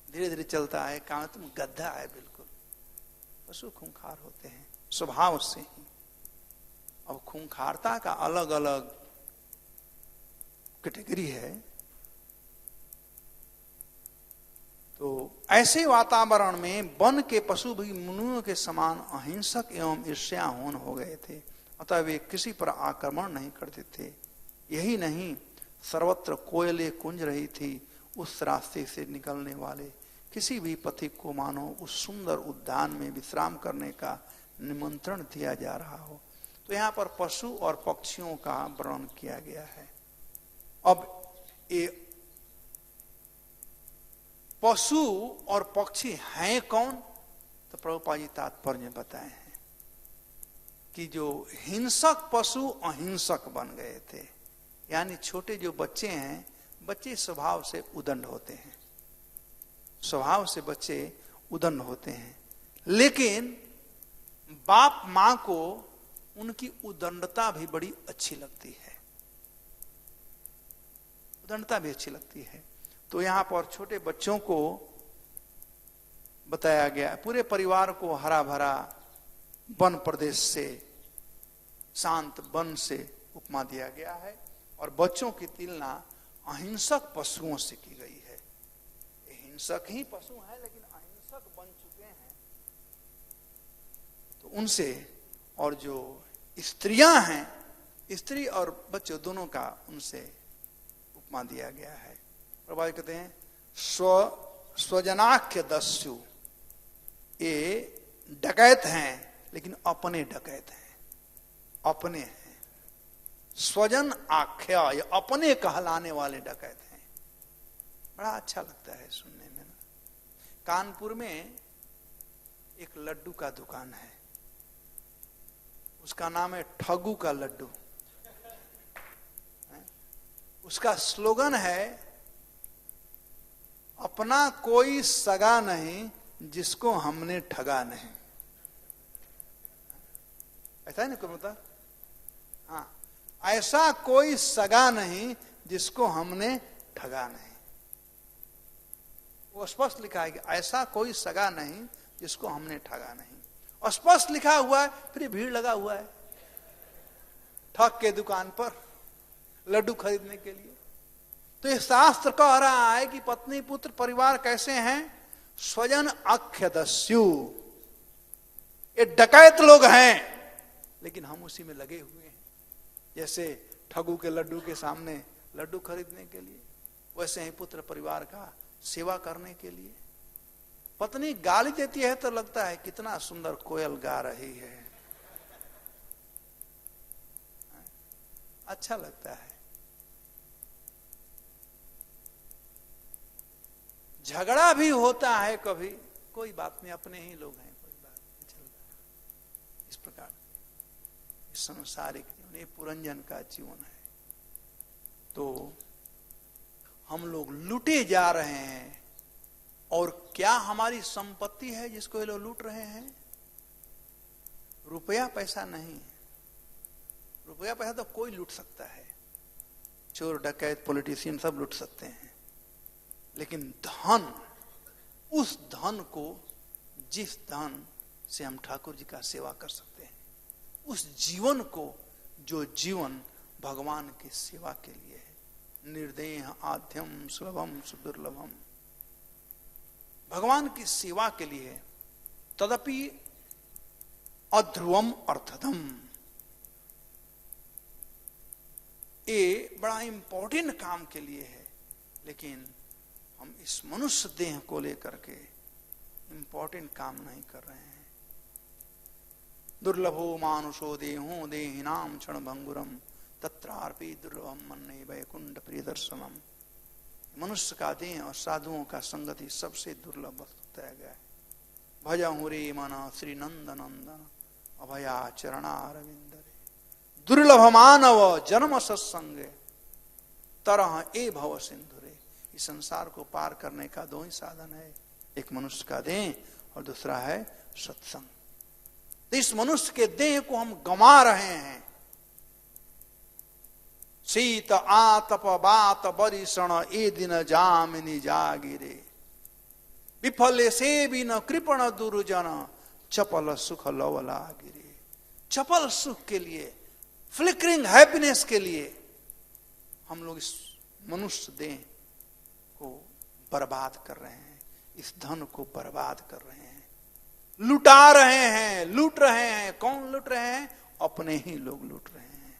धीरे धीरे चलता है, कहा तुम गधा है बिल्कुल। पशु खूंखार होते हैं स्वभाव से ही। अब खूंखारता का अलग अलग कैटेगरी है। तो ऐसे वातावरण में वन के पशु भी मुनियों के समान अहिंसक एवं ईर्ष्याहीन हो गए थे, अतः वे किसी पर आक्रमण नहीं करते थे। यही नहीं, सर्वत्र कोयलें कुंज रही थी। उस रास्ते से निकलने वाले किसी भी पथिक को मानो उस सुंदर उद्यान में विश्राम करने का निमंत्रण दिया जा रहा हो। तो यहाँ पर पशु और पक्षियों का वर्णन किया गया है। अब ये पशु और पक्षी हैं कौन? तो प्रभुपाद जी तात्पर्य बताए हैं कि जो हिंसक पशु अहिंसक बन गए थे। यानी छोटे जो बच्चे हैं, बच्चे स्वभाव से उदंड होते हैं, स्वभाव से बच्चे उदंड होते हैं, लेकिन बाप मां को उनकी उदंडता भी बड़ी अच्छी लगती है, उदंडता भी अच्छी लगती है। तो यहां पर छोटे बच्चों को बताया गया, पूरे परिवार को हरा भरा वन प्रदेश से, शांत वन से उपमा दिया गया है। और बच्चों की तुलना अहिंसक पशुओं से की गई है। ये हिंसक ही पशु हैं लेकिन अहिंसक बन चुके हैं, तो उनसे, और जो स्त्रियां हैं, स्त्री और बच्चे दोनों का उनसे उपमा दिया गया है। प्रभुपाद कहते हैं स्वजनाख्य दस्यु, ये डकैत हैं लेकिन अपने डकैत हैं, अपने हैं। स्वजन आख्या, ये अपने कहलाने वाले डकैत हैं। बड़ा अच्छा लगता है सुनने में ना। कानपुर में एक लड्डू का दुकान है, उसका नाम है ठगू का लड्डू। उसका स्लोगन है, अपना कोई सगा नहीं जिसको हमने ठगा नहीं। ऐसा है ना कोई बता? हाँ, ऐसा कोई सगा नहीं जिसको हमने ठगा नहीं। वो स्पष्ट लिखा है कि ऐसा कोई सगा नहीं जिसको हमने ठगा नहीं। और स्पष्ट लिखा हुआ है, फिर भीड़ लगा हुआ है ठग के दुकान पर लड्डू खरीदने के लिए। तो ये शास्त्र कह रहा है कि पत्नी पुत्र परिवार कैसे हैं? स्वजन अख्यदस्यु, ये डकैत लोग हैं लेकिन हम उसी में लगे हुए हैं। जैसे ठगू के लड्डू के सामने लड्डू खरीदने के लिए, वैसे ही पुत्र परिवार का सेवा करने के लिए। पत्नी गाली देती है तो लगता है कितना सुंदर कोयल गा रही है, अच्छा लगता है। झगड़ा भी होता है कभी, कोई बात नहीं, अपने ही लोग हैं, कोई बात नहीं, चल रहा है। इस प्रकार इस संसारिक जीवन, ये पुरंजन का जीवन है। तो हम लोग लूटे जा रहे हैं, और क्या हमारी संपत्ति है जिसको ये लोग लूट रहे हैं? रुपया पैसा नहीं। रुपया पैसा तो कोई लूट सकता है, चोर डकैत पॉलिटिशियन सब लूट सकते हैं, लेकिन धन, उस धन को, जिस धन से हम ठाकुर जी का सेवा कर सकते हैं, उस जीवन को, जो जीवन भगवान की सेवा के लिए है, निर्देह आद्यम सुलभम सुदुर्लभम, भगवान की सेवा के लिए है। तदपि अध्रुवम अर्थदम, ये बड़ा इंपॉर्टेंट काम के लिए है, लेकिन हम इस मनुष्य देह को लेकर के इंपॉर्टेंट काम नहीं कर रहे हैं। दुर्लभो मानुषो देहो देहिनाम क्षण भंगुरम तत्रार्पी दुर्लभम मन्ने वैकुंठ प्रिय दर्शनम। मनुष्य का देह और साधुओं का संगति सबसे दुर्लभ वस्तु बताया गया है। भजहु रे मन श्री नंद नंदन अभया चरणारविंदरे। दुर्लभ मानव जन्म सत्संग तरह ए भव सिंधुरे। इस संसार को पार करने का दो ही साधन है, एक मनुष्य का देह और दूसरा है सत्संग। तो इस मनुष्य के देह को हम गंवा रहे हैं। शीत आतप बात बरिषण ए दिन जामिनी जागिरे। विफले से भी न कृपण दुर्जन चपल सुख लवला गिरे। चपल सुख के लिए, फ्लिकरिंग हैप्पीनेस के लिए हम लोग इस मनुष्य देह को बर्बाद कर रहे हैं, इस धन को बर्बाद कर रहे हैं, लुटा रहे हैं, लूट रहे हैं। कौन लूट रहे हैं? अपने ही लोग लूट रहे हैं,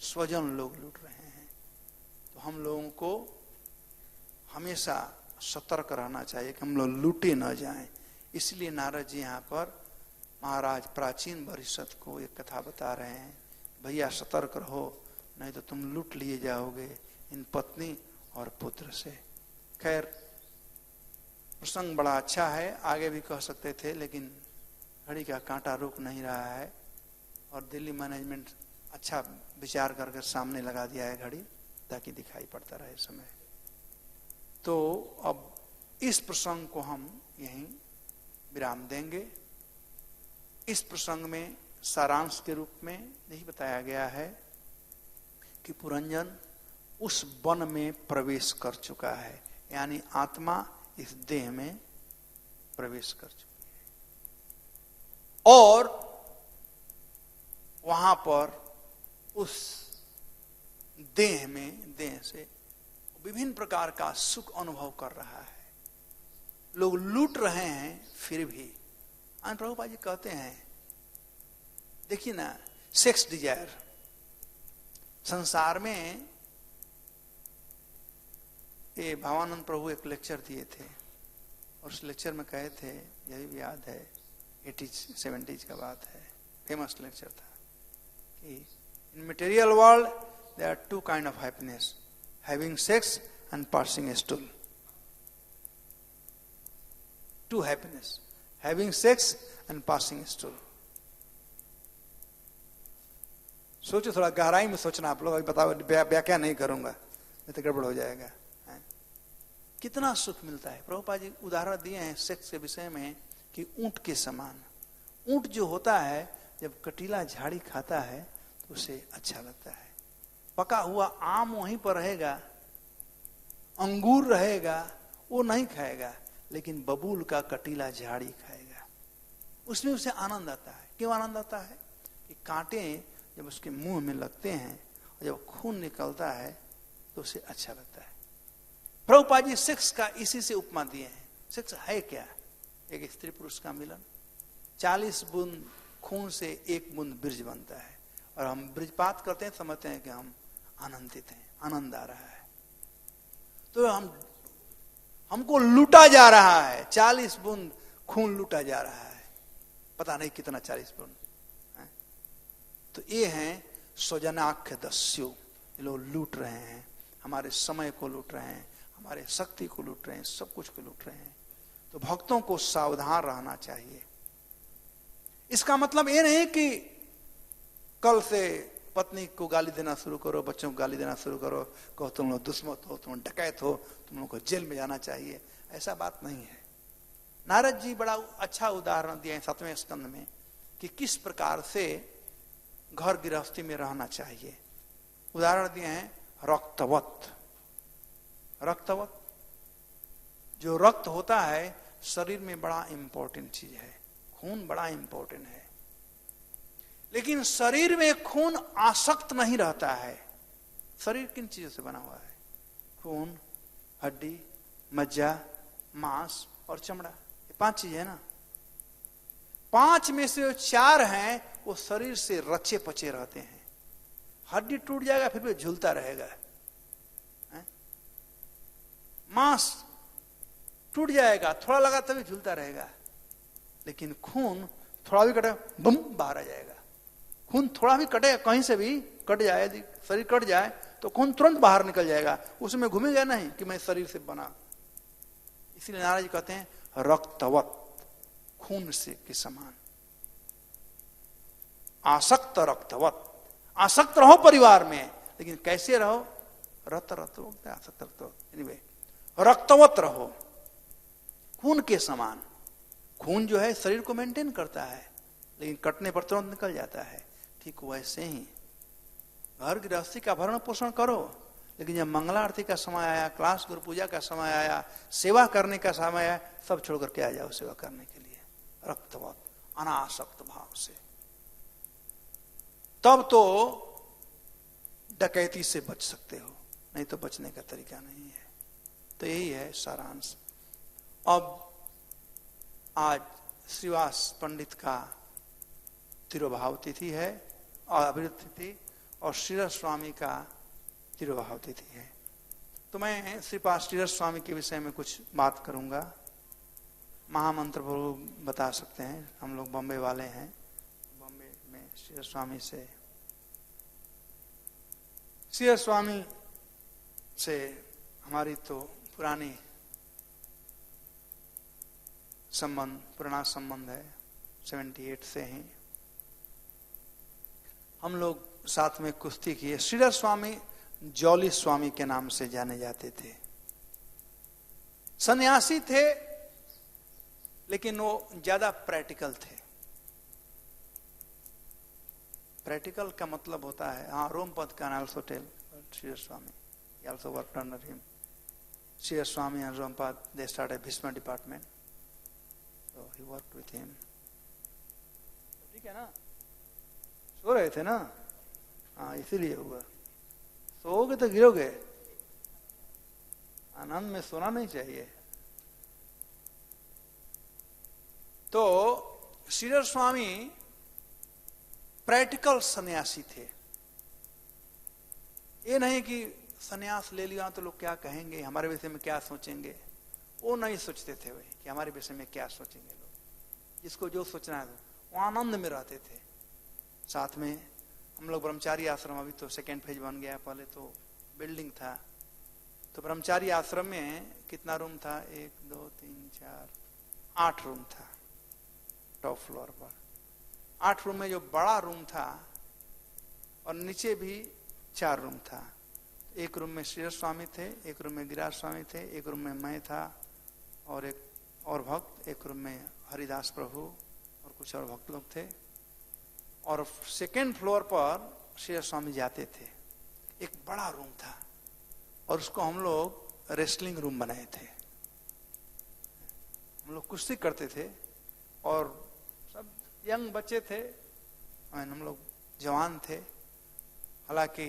स्वजन लोग लूट रहे हैं। तो हम लोगों को हमेशा सतर्क रहना चाहिए कि हम लोग लूटे न जाएं। इसलिए नारद जी यहाँ पर महाराज प्राचीन परिषद को एक कथा बता रहे हैं, भैया सतर्क रहो, नहीं तो तुम लूट लिए जाओगे इन पत्नी और पुत्र से। खैर प्रसंग बड़ा अच्छा है, आगे भी कह सकते थे, लेकिन घड़ी का कांटा रुक नहीं रहा है और दिल्ली मैनेजमेंट अच्छा विचार करके सामने लगा दिया है घड़ी, ताकि दिखाई पड़ता रहे समय। तो अब इस प्रसंग को हम यहीं विराम देंगे। इस प्रसंग में सारांश के रूप में यही बताया गया है कि पुरंजन उस वन में प्रवेश कर चुका है, यानी आत्मा इस देह में प्रवेश कर चुकी है और वहां पर उस देह में, देह से विभिन्न प्रकार का सुख अनुभव कर रहा है। लोग लूट रहे हैं फिर भी। प्रभुपाद जी कहते हैं, देखिए ना, सेक्स डिजायर संसार में। ये भावानंद प्रभु एक लेक्चर दिए थे और उस लेक्चर में कहे थे, यही भी याद है, 80s 70s का बात है, फेमस लेक्चर था कि in material world there are two kind of happiness, having sex and passing a stool. Two happiness, having sex and passing a stool. सोचो, थोड़ा गहराई में सोचना आप लोग। अभी बताओ, व्याख्या नहीं करूंगा, नहीं तो गड़बड़ हो जाएगा। कितना सुख मिलता है। प्रभुपाद जी उदाहरण दिए हैं सेक्स के विषय में कि ऊंट के समान। ऊंट जो होता है जब कटीला झाड़ी खाता है तो उसे अच्छा लगता है। पका हुआ आम वहीं पर रहेगा, अंगूर रहेगा, वो नहीं खाएगा, लेकिन बबूल का कटीला झाड़ी खाएगा, उसमें उसे आनंद आता है। क्यों आनंद आता है? कि कांटे जब उसके मुंह में लगते हैं और जब खून निकलता है तो उसे अच्छा लगता है। प्रभुपाद जी सेक्स का इसी से उपमा दिए हैं। सेक्स है क्या? एक स्त्री पुरुष का मिलन। 40 बूंद खून से 1 बूंद बीज बनता है और हम बीजपात करते हैं, समझते हैं कि हम आनंदित हैं, आनंद आ रहा है। तो हमको लूटा जा रहा है, 40 बूंद खून लूटा जा रहा है, पता नहीं कितना 40 बूंद। तो ये हैं स्वजनाख्य दस्यु, ये लोग लूट रहे हैं, हमारे समय को लूट रहे हैं, हमारे शक्ति को लूट रहे हैं, सब कुछ को लूट रहे हैं। तो भक्तों को सावधान रहना चाहिए। इसका मतलब ये नहीं कि कल से पत्नी को गाली देना शुरू करो, बच्चों को गाली देना शुरू करो, कहो तुम लोग दुश्मन हो, तुम डकैत हो, तुम लोग को जेल में जाना चाहिए। ऐसा बात नहीं है। नारद जी बड़ा अच्छा उदाहरण दिए हैं 7वें स्कंद में कि किस प्रकार से घर गृहस्थी में रहना चाहिए। उदाहरण दिए हैं रक्तवत। रक्तवत, जो रक्त होता है शरीर में बड़ा इंपॉर्टेंट चीज है, खून बड़ा इंपॉर्टेंट है, लेकिन शरीर में खून आसक्त नहीं रहता है। शरीर किन चीजों से बना हुआ है? खून, हड्डी, मज्जा, मांस और चमड़ा, ये 5 चीज है ना। 5 में से जो 4 हैं वो शरीर से रचे पचे रहते हैं। हड्डी टूट जाएगा फिर भी झूलता रहेगा, मांस टूट जाएगा, थोड़ा लगा तभी झूलता रहेगा, लेकिन खून थोड़ा भी कटे बम बाहर आ जाएगा। खून थोड़ा भी कटे, कहीं से भी कट जाए, यदि शरीर कट जाए तो खून तुरंत बाहर निकल जाएगा, उसमें घूमेगा नहीं कि मैं शरीर से बना। इसलिए नारायण जी कहते हैं रक्तवत, खून से के समान। आसक्त रक्तवत, आसक्त रहो परिवार में, लेकिन कैसे रहो? रत रत आसक्त रक्त एनीवे रक्तवत रहो, खून के समान। खून जो है शरीर को मेंटेन करता है, लेकिन कटने पर तुरंत निकल जाता है। ठीक वैसे ही घर गृहस्थी का भरण पोषण करो, लेकिन जब मंगला आरती का समय आया, क्लास गुरु पूजा का समय आया, सेवा करने का समय आया, सब छोड़ करके आ जाओ सेवा करने के लिए रक्तवत, अनासक्त भाव से। तब तो डकैती से बच सकते हो, नहीं तो बचने का तरीका नहीं है। तो यही है सारांश। अब आज श्रीवास पंडित का तिरुभाव तिथि है और अभिरुद्ध तिथि, और श्रीरस स्वामी का तिरुभाव तिथि है। तो मैं श्रीपाद श्रीरस स्वामी के विषय में कुछ बात करूंगा। महामंत्र बता सकते हैं, हम लोग बॉम्बे वाले हैं, बॉम्बे में श्रीरस स्वामी से हमारी तो पुराना संबंध है, 78 से ही हम लोग साथ में कुश्ती किए। श्रीरस स्वामी जौली स्वामी के नाम से जाने जाते थे। सन्यासी थे, लेकिन वो ज्यादा प्रैक्टिकल थे। प्रैक्टिकल का मतलब होता है, हाँ, Rompad can also tell Shriras Swami, he also worked under him. Shriras Swami and Rompad, they started Bhishma department, so he worked with him. ठीक है ना? सो रहे थे ना? हाँ, इसीलिए हुआ। सोओगे तो गिरोगे। आनंद में सोना नहीं चाहिए। तो श्रीरस स्वामी प्रैक्टिकल सन्यासी थे। ये नहीं कि सन्यास ले लिया तो लोग क्या कहेंगे, हमारे विषय में क्या सोचेंगे, वो नहीं सोचते थे भाई कि हमारे विषय में क्या सोचेंगे लोग। जिसको जो सोचना है वो आनंद में रहते थे। साथ में हम लोग ब्रह्मचारी आश्रम, अभी तो सेकेंड फेज बन गया, पहले तो बिल्डिंग था। तो ब्रह्मचारी आश्रम में कितना रूम था? 1 2 3 4 8 रूम था टॉप फ्लोर पर। 8 रूम में जो बड़ा रूम था और नीचे भी 4 रूम था। एक रूम में श्रीरस स्वामी थे, एक रूम में गिरिराज स्वामी थे, एक रूम में मैं था और एक और भक्त, एक रूम में हरिदास प्रभु और कुछ और भक्त लोग थे। और सेकेंड फ्लोर पर श्रीरस स्वामी जाते थे। एक बड़ा रूम था और उसको हम लोग रेसलिंग रूम बनाए थे। हम लोग कुश्ती करते थे और सब यंग बच्चे थे, हम लोग जवान थे। हालांकि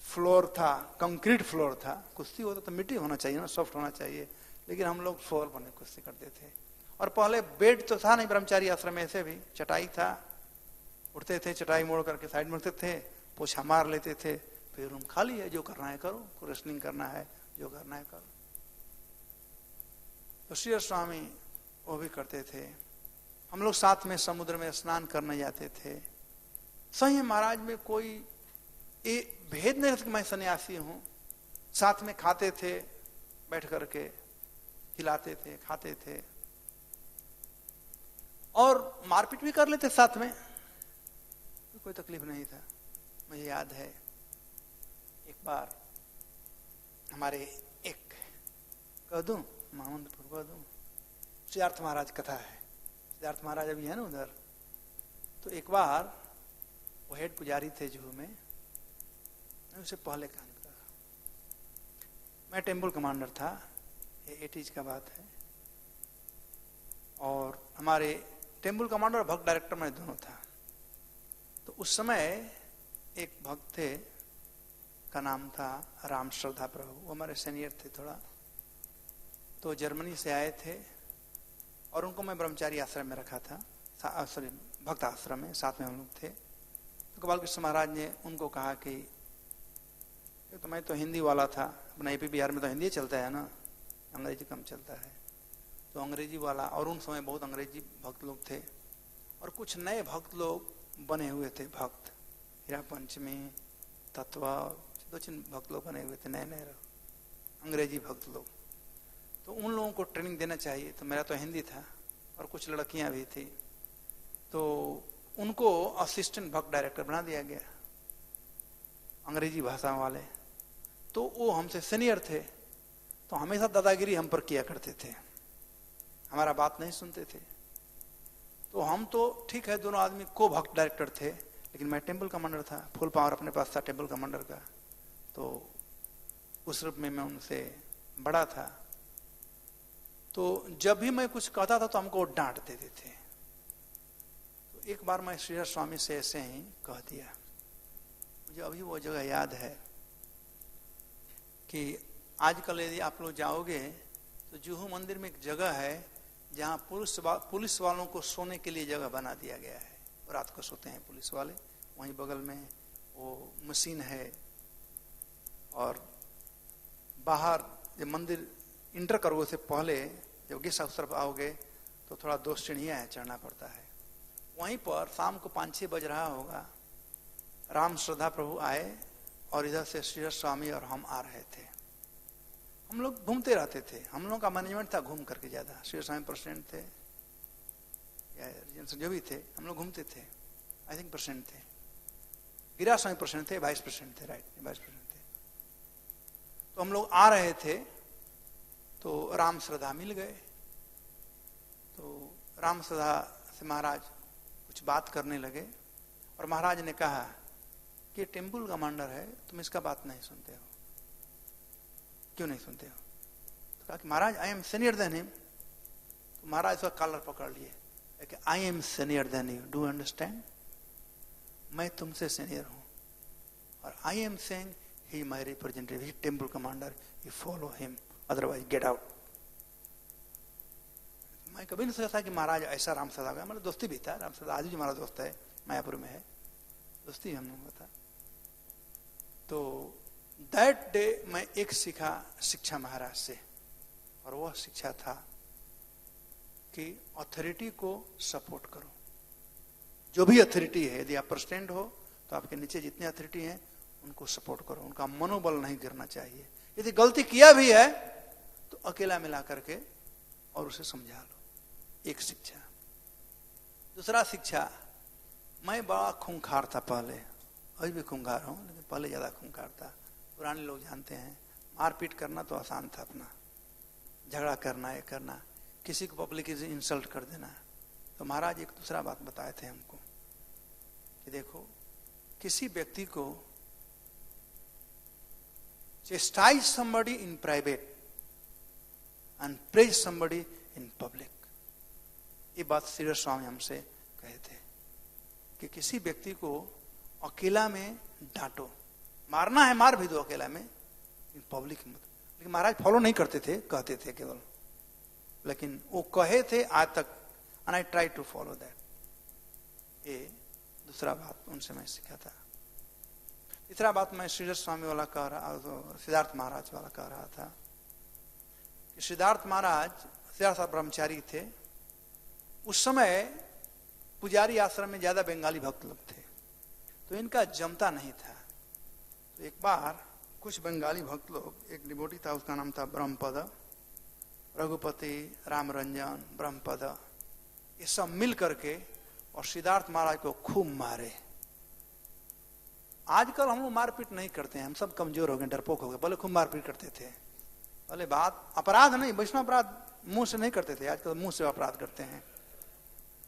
फ्लोर था, कंक्रीट फ्लोर था। कुश्ती होता तो मिट्टी होना चाहिए ना, सॉफ्ट होना चाहिए, लेकिन हम लोग फ्लोर बने कुश्ती करते थे। और पहले बेड तो था नहीं ब्रह्मचारी आश्रम में, ऐसे भी चटाई था, उठते थे, चटाई मोड़ करके साइड में उठते थे, पोछा मार लेते थे, फिर रूम खाली है, जो करना है करो, रेसलिंग करना है, जो करना है करो। तो श्रीरस स्वामी वो भी करते थे। हम लोग साथ में समुद्र में स्नान करने जाते थे। सही महाराज में कोई ये भेद नहीं था कि मैं सन्यासी हूं। साथ में खाते थे, बैठ करके खिलाते थे, खाते थे और मारपीट भी कर लेते साथ में, कोई तकलीफ नहीं था। मुझे याद है एक बार हमारे एक कह दूं, महामंत्र कह दूं, सिद्धार्थ महाराज कथा है। सिद्धार्थ महाराज अभी है ना उधर। तो एक बार वो हेड पुजारी थे जुहू में, उससे पहले कहानी बता रहा। मैं टेम्पल कमांडर था, ये 80s का बात है। और हमारे टेम्पल कमांडर और भक्त डायरेक्टर में दोनों था। तो उस समय एक भक्त थे का नाम था राम श्रद्धा प्रभु, वो हमारे सीनियर थे थोड़ा। तो जर्मनी से आए थे और उनको मैं ब्रह्मचारी आश्रम में रखा था, सॉरी भक्त आश्रम में, साथ में हम लोग थे। तो गोपाल कृष्ण महाराज ने उनको कहा कि तो मैं तो हिंदी वाला था, अपना यूपी बिहार में तो हिंदी चलता है ना, अंग्रेजी कम चलता है। तो अंग्रेजी वाला, और उन समय बहुत अंग्रेजी भक्त लोग थे, और कुछ नए भक्त लोग बने हुए थे, भक्त हीरा पंचमी तत्व, दो तीन भक्त लोग बने हुए थे, नए नए अंग्रेजी भक्त लोग। तो उन लोगों को ट्रेनिंग देना चाहिए। तो मेरा तो हिंदी था और कुछ लड़कियां भी थी, तो उनको असिस्टेंट भक्त डायरेक्टर बना दिया गया, अंग्रेजी भाषा वाले। तो वो हमसे सीनियर थे, तो हमेशा दादागिरी हम पर किया करते थे, हमारा बात नहीं सुनते थे। तो हम तो ठीक है, दोनों आदमी को भक्त डायरेक्टर थे, लेकिन मैं टेम्पल कमांडर था, फुल पावर अपने पास था टेम्पल कमांडर का। तो उस रूप में मैं उनसे बड़ा था। तो जब भी मैं कुछ कहता था तो हमको डांट देते थे। तो एक बार मैं श्रीधर स्वामी से ऐसे ही कह दिया, मुझे अभी वो जगह याद है कि आजकल यदि आप लोग जाओगे तो जुहू मंदिर में एक जगह है जहाँ पुलिस वालों को सोने के लिए जगह बना दिया गया है, रात को सोते हैं पुलिस वाले। वहीं बगल में वो मशीन है, और बाहर जब मंदिर इंटर करोगे से पहले जब गेस्ट हाउस तरफ आओगे तो थोड़ा 2 सीढ़ियां हैं, चढ़ना पड़ता है। वहीं पर शाम को 5-6 बज रहा होगा, राम श्रद्धा प्रभु आए और इधर से श्रीधर स्वामी और हम आ रहे थे। हम लोग घूमते रहते थे, हम लोगों का मैनेजमेंट था घूम करके ज्यादा। श्रीधर स्वामी प्रेसिडेंट थे या जो भी थे, हम लोग घूमते थे। आई थिंक प्रेसिडेंट थे, गिरिराज स्वामी प्रेसिडेंट थे, वाइस प्रेसिडेंट थे, राइट, वाइस प्रेसिडेंट थे। तो हम लोग आ रहे थे तो राम श्रद्धा मिल गए। तो राम श्रद्धा से महाराज कुछ बात करने लगे और महाराज ने कहा कि टेम्पल कमांडर है, तुम इसका बात नहीं सुनते हो, क्यों नहीं सुनते हो? तो कहा कि Maharaj I am senior than him. तो महाराज उसका कॉलर पकड़ लिए कि I am senior than you, do understand? मैं तुमसे सीनियर हूं और I am saying he my representative, he temple commander, you follow him, otherwise get out. मैं कभी नहीं सोचा था कि महाराज ऐसा राम सदा का, मतलब दोस्ती भी था, राम सदा आज भी हमारा दोस्त है, मायापुर में है, दोस्ती हम लोगों का था। तो दैट डे मैं एक सीखा शिक्षा महाराज से, और वह शिक्षा था कि अथॉरिटी को सपोर्ट करो। जो भी अथॉरिटी है, यदि आप प्रेसिडेंट हो तो आपके नीचे जितने अथॉरिटी हैं उनको सपोर्ट करो, उनका मनोबल नहीं गिरना चाहिए। यदि गलती किया भी है तो अकेला मिला करके और उसे समझा लो, एक शिक्षा। दूसरा शिक्षा, मैं बड़ा खूंखार था पहले, अभी भी खूंखार हूं, लेकिन पहले ज्यादा खूंखार था। पुराने लोग जानते हैं, मारपीट करना तो आसान था, अपना झगड़ा करना, ये करना, किसी को पब्लिक इंसल्ट कर देना। तो महाराज एक दूसरा बात बताए थे हमको कि देखो, किसी व्यक्ति को chastise somebody in private and praise somebody in public, ये बात श्रीधर स्वामी हमसे कहे थे कि किसी व्यक्ति को अकेला में डांटो, मारना है मार भी दो अकेला में, पब्लिक मत। लेकिन महाराज फॉलो नहीं करते थे, कहते थे केवल, लेकिन वो कहे थे आज तक, and I try to follow that। ये दूसरा बात उनसे मैं सीखा था। तीसरा बात मैं श्रीधर स्वामी वाला कह रहा, सिद्धार्थ महाराज वाला कह रहा था कि सिद्धार्थ महाराज, सिद्धार्थ ब्रह्मचारी थे उस समय, पुजारी आश्रम में ज्यादा बंगाली भक्त लोग थे, तो इनका जमता नहीं था। तो एक बार कुछ बंगाली भक्त लोग, एक डिवोटी था उसका नाम था ब्रह्मपद, रघुपति, रामरंजन, ब्रह्मपद, ये सब मिल करके और सिद्धार्थ महाराज को खूब मारे। आजकल हम लोग मारपीट नहीं करते हैं, हम सब कमजोर हो गए, डरपोक हो गए। पहले खूब मारपीट करते थे, पहले बात अपराध नहीं, वैष्णव अपराध मुंह से नहीं करते थे, आजकल मुंह से अपराध करते हैं।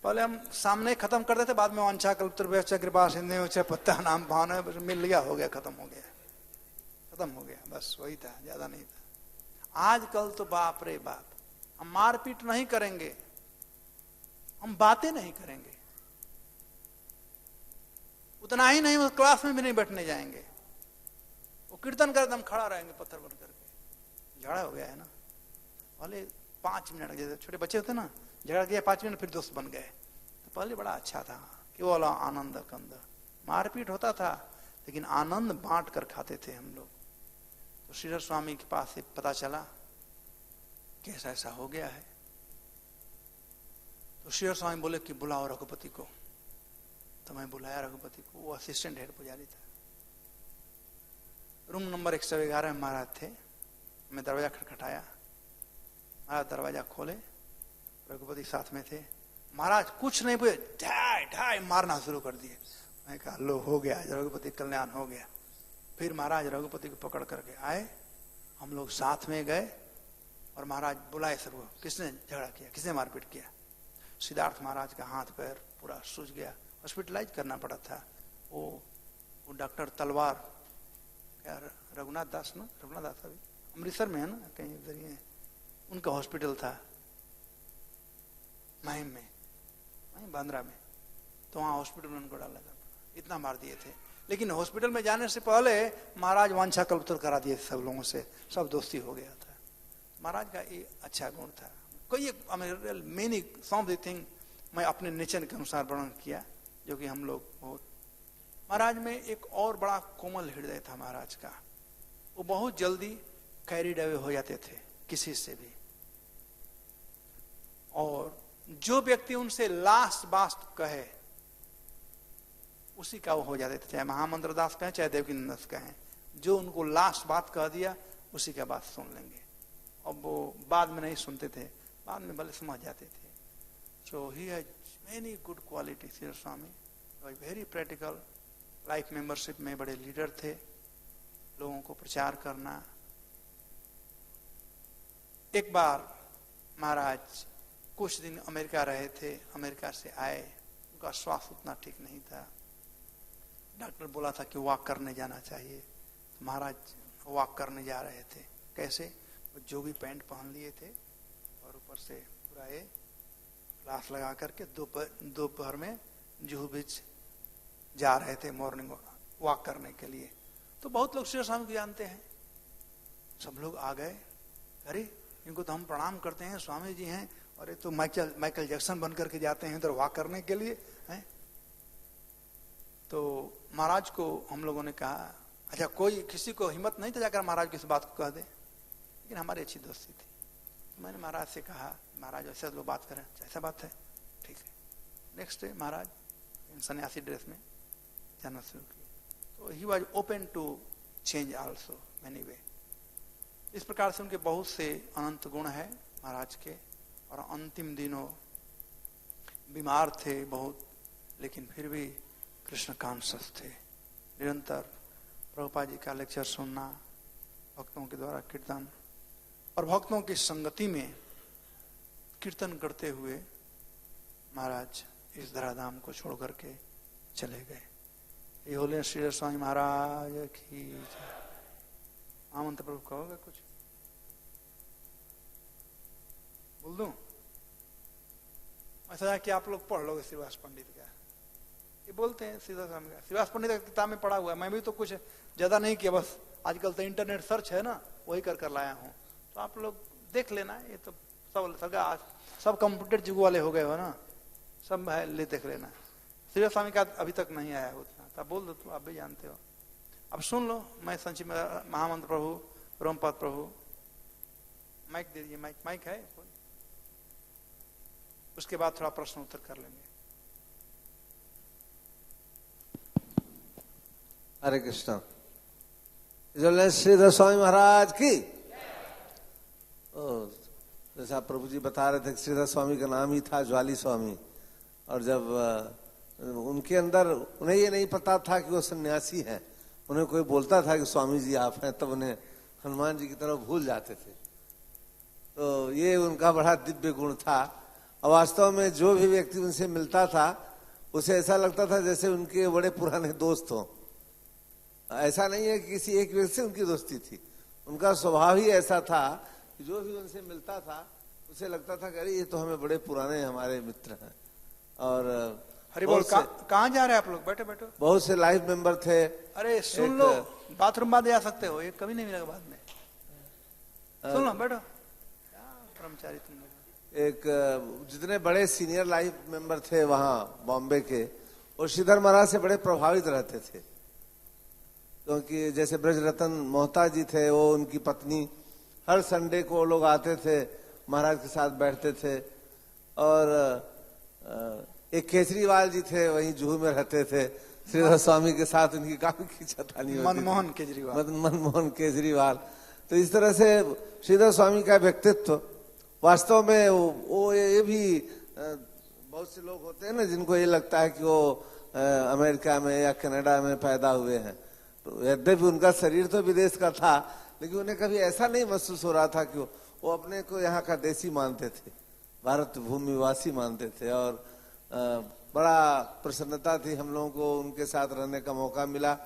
पहले हम सामने खत्म करते थे, बाद में वंशा कल्पतरुभ्यश्च कृपा सिंधु च पत्ता नाम भावना, मिल लिया, हो गया, खत्म हो गया, खत्म हो गया, बस वही था, ज्यादा नहीं था। आजकल तो बाप रे बाप, हम मारपीट नहीं करेंगे, हम बातें नहीं करेंगे, उतना ही नहीं, क्लास में भी नहीं बैठने जाएंगे, वो कीर्तन कर हम खड़ा रहेंगे पत्थर बन करके। झगड़ा हो गया है ना, पहले 5 मिनट, जैसे छोटे बच्चे होते ना, झगड़ा किया 5 मिनट फिर दोस्त बन गए। तो पहले बड़ा अच्छा था, केवल आनंद कंद, मारपीट होता था लेकिन आनंद बांट कर खाते थे हम लोग। तो श्रीधर स्वामी के पास से पता चला कि ऐसा ऐसा हो गया है। तो श्री स्वामी बोले कि बुलाओ रघुपति को। तो मैं बुलाया रघुपति को, वो असिस्टेंट हेड पुजारी था। रूम नंबर 111 में महाराज थे। मैं दरवाजा खटखटाया, महाराज दरवाजा खोले, रघुपति साथ में थे। महाराज कुछ नहीं बोले, ढाई ढाई मारना शुरू कर दिए। मैं कहा लो हो गया, रघुपति कल्याण हो गया। फिर महाराज रघुपति को पकड़ करके आए, हम लोग साथ में गए और महाराज बुलाए सबको। किसने झगड़ा किया, किसने मारपीट किया? सिद्धार्थ महाराज का हाथ पैर पूरा सूज गया, हॉस्पिटलाइज करना पड़ा था। वो डॉक्टर तलवार, क्या रघुनाथ दास ना, रघुनाथ दास अभी अमृतसर में है ना, कहीं इधर ही है, उनका हॉस्पिटल था महिम में, बांद्रा में। तो वहाँ हॉस्पिटल में उनको डाला था, इतना मार दिए थे। लेकिन हॉस्पिटल में जाने से पहले महाराज वांछा कल्पतरू करा दिए सब लोगों से, सब दोस्ती हो गया था। महाराज का ये अच्छा गुण था। कोई many some of the thing मैं अपने नेचर के अनुसार वर्णन किया, जो कि हम लोग बहुत। महाराज में एक और बड़ा कोमल हृदय था महाराज का। वो बहुत जल्दी कैरिड अवे हो जाते थे किसी से भी, और जो व्यक्ति उनसे लास्ट बात कहे उसी का वो हो जाते थे। चाहे महामंत्र दास कहें, चाहे देवकीनंदन दास कहें, जो उनको लास्ट बात कह दिया उसी का बात सुन लेंगे। अब वो बाद में नहीं सुनते थे, बाद में भले समझ जाते थे। So he has many good quality. Shri Swami was very practical. Life membership में बड़े लीडर थे, लोगों को प्रचार करना। एक बार महाराज कुछ दिन अमेरिका रहे थे, अमेरिका से आए, उनका स्वास्थ्य उतना ठीक नहीं था। डॉक्टर बोला था कि वॉक करने जाना चाहिए, तो महाराज वॉक करने जा रहे थे। कैसे? जो भी पैंट पहन लिए थे और ऊपर से पूरा ये ग्लास लगा करके दोपहर में जुहू बीच जा रहे थे मॉर्निंग वॉक करने के लिए। तो बहुत लोग श्री स्वामी को जानते हैं, सब लोग आ गए, अरे इनको तो हम प्रणाम करते हैं, स्वामी जी हैं, और ये तो माइकल जैक्सन बन करके जाते हैं इधर वॉक करने के लिए हैं। तो महाराज को हम लोगों ने कहा, अच्छा कोई किसी को हिम्मत नहीं था जाकर महाराज की इस बात को कह दे, लेकिन हमारी अच्छी दोस्ती थी। तो मैंने महाराज से कहा, महाराज ऐसे लोग बात करें, ऐसा बात है, ठीक है। नेक्स्ट डे महाराज सन्यासी ड्रेस में जाना शुरू किया। तो he was open to change also many way. इस प्रकार से उनके बहुत से अनंत गुण है महाराज के। और अंतिम दिनों बीमार थे बहुत, लेकिन फिर भी कृष्ण कॉन्शियस थे। निरंतर प्रभुपाद जी का लेक्चर सुनना, भक्तों के द्वारा कीर्तन, और भक्तों की संगति में कीर्तन करते हुए महाराज इस धराधाम को छोड़ करके चले गए। ये बोले श्री स्वामी महाराज की जय। आमंत्र प्रभु कहोगे कुछ? बोल दूं? ऐसा है कि आप लोग पढ़ लोगे श्रीवास पंडित का, ये बोलते हैं सीधा स्वामी का। श्रीवास पंडित का किताब में पढ़ा हुआ है, मैं भी तो कुछ ज्यादा नहीं किया, बस आजकल तो इंटरनेट सर्च है ना, वही कर लाया हूँ। तो आप लोग देख लेना, ये तो सब कंप्यूटर जुग वाले हो गए हो ना, सब है, ले देख लेना। श्रीवास स्वामी का अभी तक नहीं आया उतना, तो बोल दो, तो आप भी जानते हो। अब सुन लो, मैं संचित महामंत्र प्रभु, रोमपद प्रभु, माइक दे दीजिए, माइक है, उसके बाद थोड़ा प्रश्न उत्तर कर लेंगे। हरे कृष्ण। श्रीधर स्वामी महाराज की। जैसा प्रभु जी बता रहे थे, श्रीधर स्वामी का नाम ही था ज्वाली स्वामी, और जब उनके अंदर उन्हें ये नहीं पता था कि वो सन्यासी हैं, उन्हें कोई बोलता था कि स्वामी जी आप हैं, तब उन्हें हनुमान जी की तरफ भूल जाते थे। तो ये उनका बड़ा दिव्य गुण था। और वास्तव में जो भी व्यक्ति उनसे मिलता था उसे ऐसा लगता था जैसे उनके बड़े पुराने दोस्त हों। ऐसा नहीं है कि किसी एक व्यक्ति से उनकी दोस्ती थी, उनका स्वभाव ही ऐसा था कि जो भी उनसे मिलता था उसे लगता था कि अरे ये तो हमें बड़े पुराने हमारे मित्र हैं। और हरि बोल। कहाँ जा रहे हैं आप लोग? बैठो बैठो। बहुत से लाइफ मेंबर थे। अरे सुन लो, बाथरूम बाद जा सकते हो, ये कभी नहीं मिलेगा बाद में। सुन लो, बैठो। क्या कर्मचारी तुम लोग। एक जितने बड़े सीनियर लाइफ मेंबर थे वहाँ बॉम्बे के, वो श्रीधर महाराज से बड़े प्रभावित रहते थे। क्योंकि जैसे ब्रजरतन मोहता जी थे, वो उनकी पत्नी, हर संडे को वो लोग आते थे, महाराज के साथ बैठते थे। और एक केजरीवाल जी थे, वहीं जुहू में रहते थे, श्रीधर स्वामी के साथ उनकी काफी खींचातानी होती थी। मनमोहन केजरीवाल। मनमोहन केजरीवाल। तो इस तरह से श्रीधर स्वामी का व्यक्तित्व वास्तव में वो ये भी बहुत से लोग होते हैं ना जिनको ये लगता है कि वो अमेरिका में या कनाडा में पैदा हुए हैं, तो यद्यपि उनका शरीर तो विदेश का था, लेकिन उन्हें कभी ऐसा नहीं महसूस हो रहा था कि वो अपने को यहाँ का देसी मानते थे, भारत भूमिवासी मानते थे। और बड़ा प्रसन्नता थी हम लोगों को उनके साथ रहने का मौका मिला।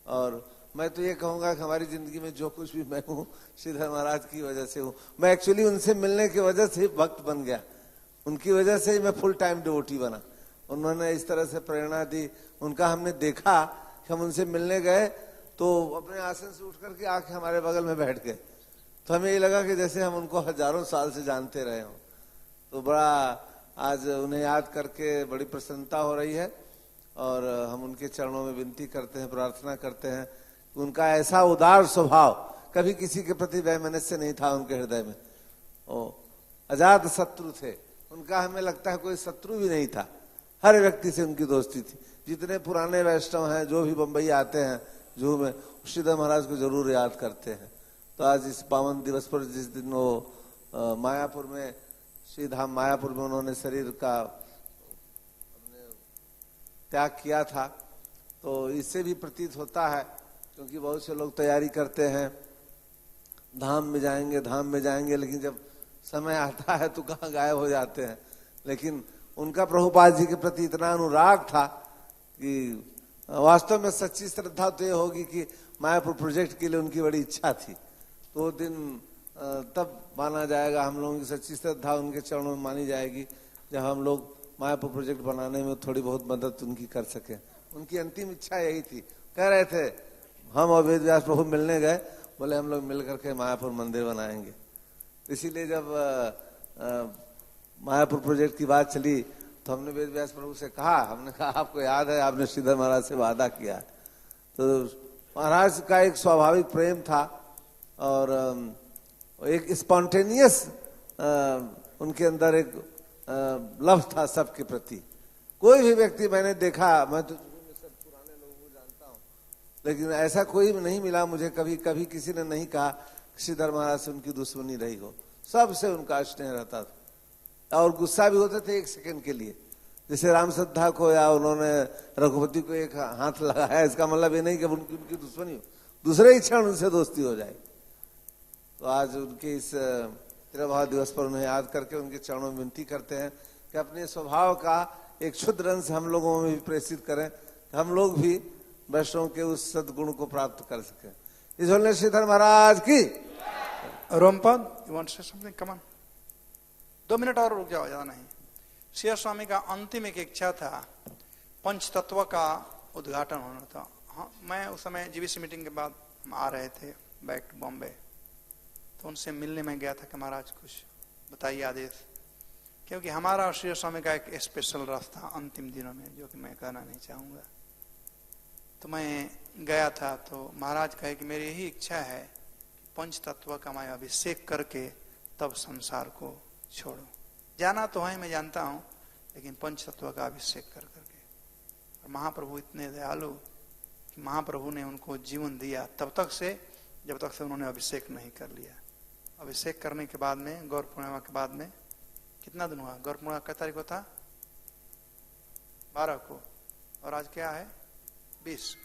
और मैं तो ये कहूंगा कि हमारी जिंदगी में जो कुछ भी मैं हूँ श्रीधर महाराज की वजह से हूँ। मैं एक्चुअली उनसे मिलने की वजह से ही भक्त बन गया, उनकी वजह से ही मैं फुल टाइम डिवोटी बना। उन्होंने इस तरह से प्रेरणा दी, उनका हमने देखा कि हम उनसे मिलने गए तो अपने आसन से उठ करके आके हमारे बगल में बैठ गए, तो हमें ये लगा कि जैसे हम उनको हजारों साल से जानते रहे हों। तो बड़ा आज उन्हें याद करके बड़ी प्रसन्नता हो रही है और हम उनके चरणों में विनती करते हैं, प्रार्थना करते हैं कि उनका ऐसा उदार स्वभाव, कभी किसी के प्रति वैमनस्य नहीं था उनके हृदय में, वो अजात शत्रु थे, उनका हमें लगता है कोई शत्रु भी नहीं था, हर व्यक्ति से उनकी दोस्ती थी। जितने पुराने वैष्णव हैं जो भी बंबई आते हैं जुहू में, श्रीधर महाराज को जरूर याद करते हैं। तो आज इस पावन दिवस पर, जिस दिन वो मायापुर में, श्री धाम मायापुर में उन्होंने शरीर का त्याग किया था, तो इससे भी प्रतीत होता है, क्योंकि बहुत से लोग तैयारी करते हैं धाम में जाएंगे, धाम में जाएंगे, लेकिन जब समय आता है तो कहाँ गायब हो जाते हैं। लेकिन उनका प्रभुपाद जी के प्रति इतना अनुराग था कि वास्तव में सच्ची श्रद्धा तो ये होगी कि मायापुर प्रोजेक्ट के लिए उनकी बड़ी इच्छा थी, तो वो दिन तब माना जाएगा, हम लोगों की सच्ची श्रद्धा उनके चरणों में मानी जाएगी जब हम लोग मायापुर प्रोजेक्ट बनाने में थोड़ी बहुत मदद उनकी कर सके। उनकी अंतिम इच्छा यही थी। कह रहे थे, हम और वेद व्यास प्रभु मिलने गए, बोले हम लोग मिल करके मायापुर मंदिर बनाएंगे। इसीलिए जब मायापुर प्रोजेक्ट की बात चली तो हमने वेद व्यास प्रभु से कहा, हमने कहा आपको याद है आपने श्रीधर महाराज से वादा किया। तो महाराज का एक स्वाभाविक प्रेम था और एक स्पॉन्टेनियस उनके अंदर एक लव था सबके प्रति। कोई भी व्यक्ति मैंने देखा, मैं तो सब पुराने लोगों को जानता हूँ, लेकिन ऐसा कोई नहीं मिला मुझे कभी किसी ने नहीं कहा श्रीधर महाराज से उनकी दुश्मनी रही हो, सबसे उनका स्नेह रहता था। और गुस्सा भी होते थे एक सेकंड के लिए, जैसे राम श्रद्धा को या उन्होंने रघुपति को एक हाथ लगाया, इसका मतलब ये नहीं कि उनकी दुश्मनी हो, दूसरे ही क्षण उनसे दोस्ती हो जाए। तो आज उनके इस तिरुभाव दिवस पर उन्हें याद करके उनके चरणों में विनती करते हैं कि अपने स्वभाव का एक क्षुद्र अंश हम लोगों में भी प्रेषित करें, हम लोग भी वैष्णव के उस सद्गुण को प्राप्त कर सकें। इस होने श्रीधर महाराज की। Romapada, you want to say something? Come on. 2 minute और रुक जाओ, ज्यादा नहीं। श्री स्वामी का अंतिम एक इच्छा था, पंच तत्व का उद्घाटन होना था। हाँ, मैं उस समय जीवीसी मीटिंग के बाद आ रहे थे बैक टू बॉम्बे, तो उनसे मिलने में गया था कि महाराज कुछ बताइए आदेश, क्योंकि हमारा और श्री स्वामी का एक स्पेशल रस था अंतिम दिनों में, जो कि मैं कहना नहीं चाहूंगा। तो मैं गया था, तो महाराज कहे कि मेरी यही इच्छा है कि पंच तत्व का मैं अभिषेक करके तब संसार को छोड़ूं। जाना तो है, मैं जानता हूं, लेकिन पंच तत्व का अभिषेक कर करके। और महाप्रभु इतने दयालु कि महाप्रभु ने उनको जीवन दिया तब तक से, जब तक से उन्होंने अभिषेक नहीं कर लिया। अभिषेक करने के बाद में, गौर पूर्णिमा के बाद में कितना दिन हुआ? गौर पूर्णिमा क्या तारीख को था? 12 को, और आज क्या है? 20,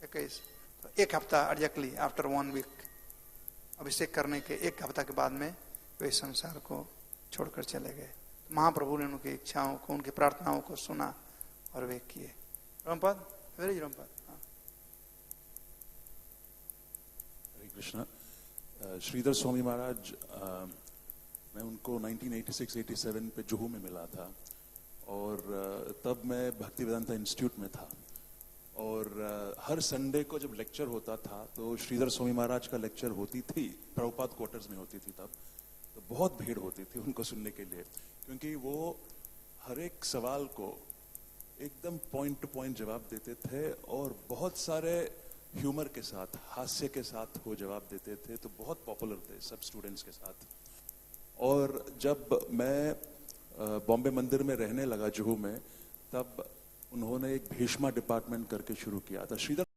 21, तो एक हफ्ता एग्जैक्टली आफ्टर 1 वीक अभिषेक करने के एक हफ्ता के बाद में वे संसार को छोड़कर चले गए। तो महाप्रभु ने उनकी इच्छाओं को, उनकी प्रार्थनाओं को सुना और वे किए। रोमपद, वेरी रोमपद। हरे कृष्णा। श्रीधर स्वामी महाराज, मैं उनको 1986-87 पे जुहू में मिला था, और तब मैं भक्ति वेदांता इंस्टीट्यूट में था, और हर संडे को जब लेक्चर होता था तो श्रीधर स्वामी महाराज का लेक्चर होती थी, प्रभुपाद क्वार्टर्स में होती थी तब, तो बहुत भीड़ होती थी उनको सुनने के लिए, क्योंकि वो हर एक सवाल को एकदम पॉइंट टू पॉइंट जवाब देते थे, और बहुत सारे ह्यूमर के साथ, हास्य के साथ वो जवाब देते थे, तो बहुत पॉपुलर थे सब स्टूडेंट्स के साथ। और जब मैं बॉम्बे मंदिर में रहने लगा जुहू में, तब उन्होंने एक भीष्मा डिपार्टमेंट करके शुरू किया था। श्रीधर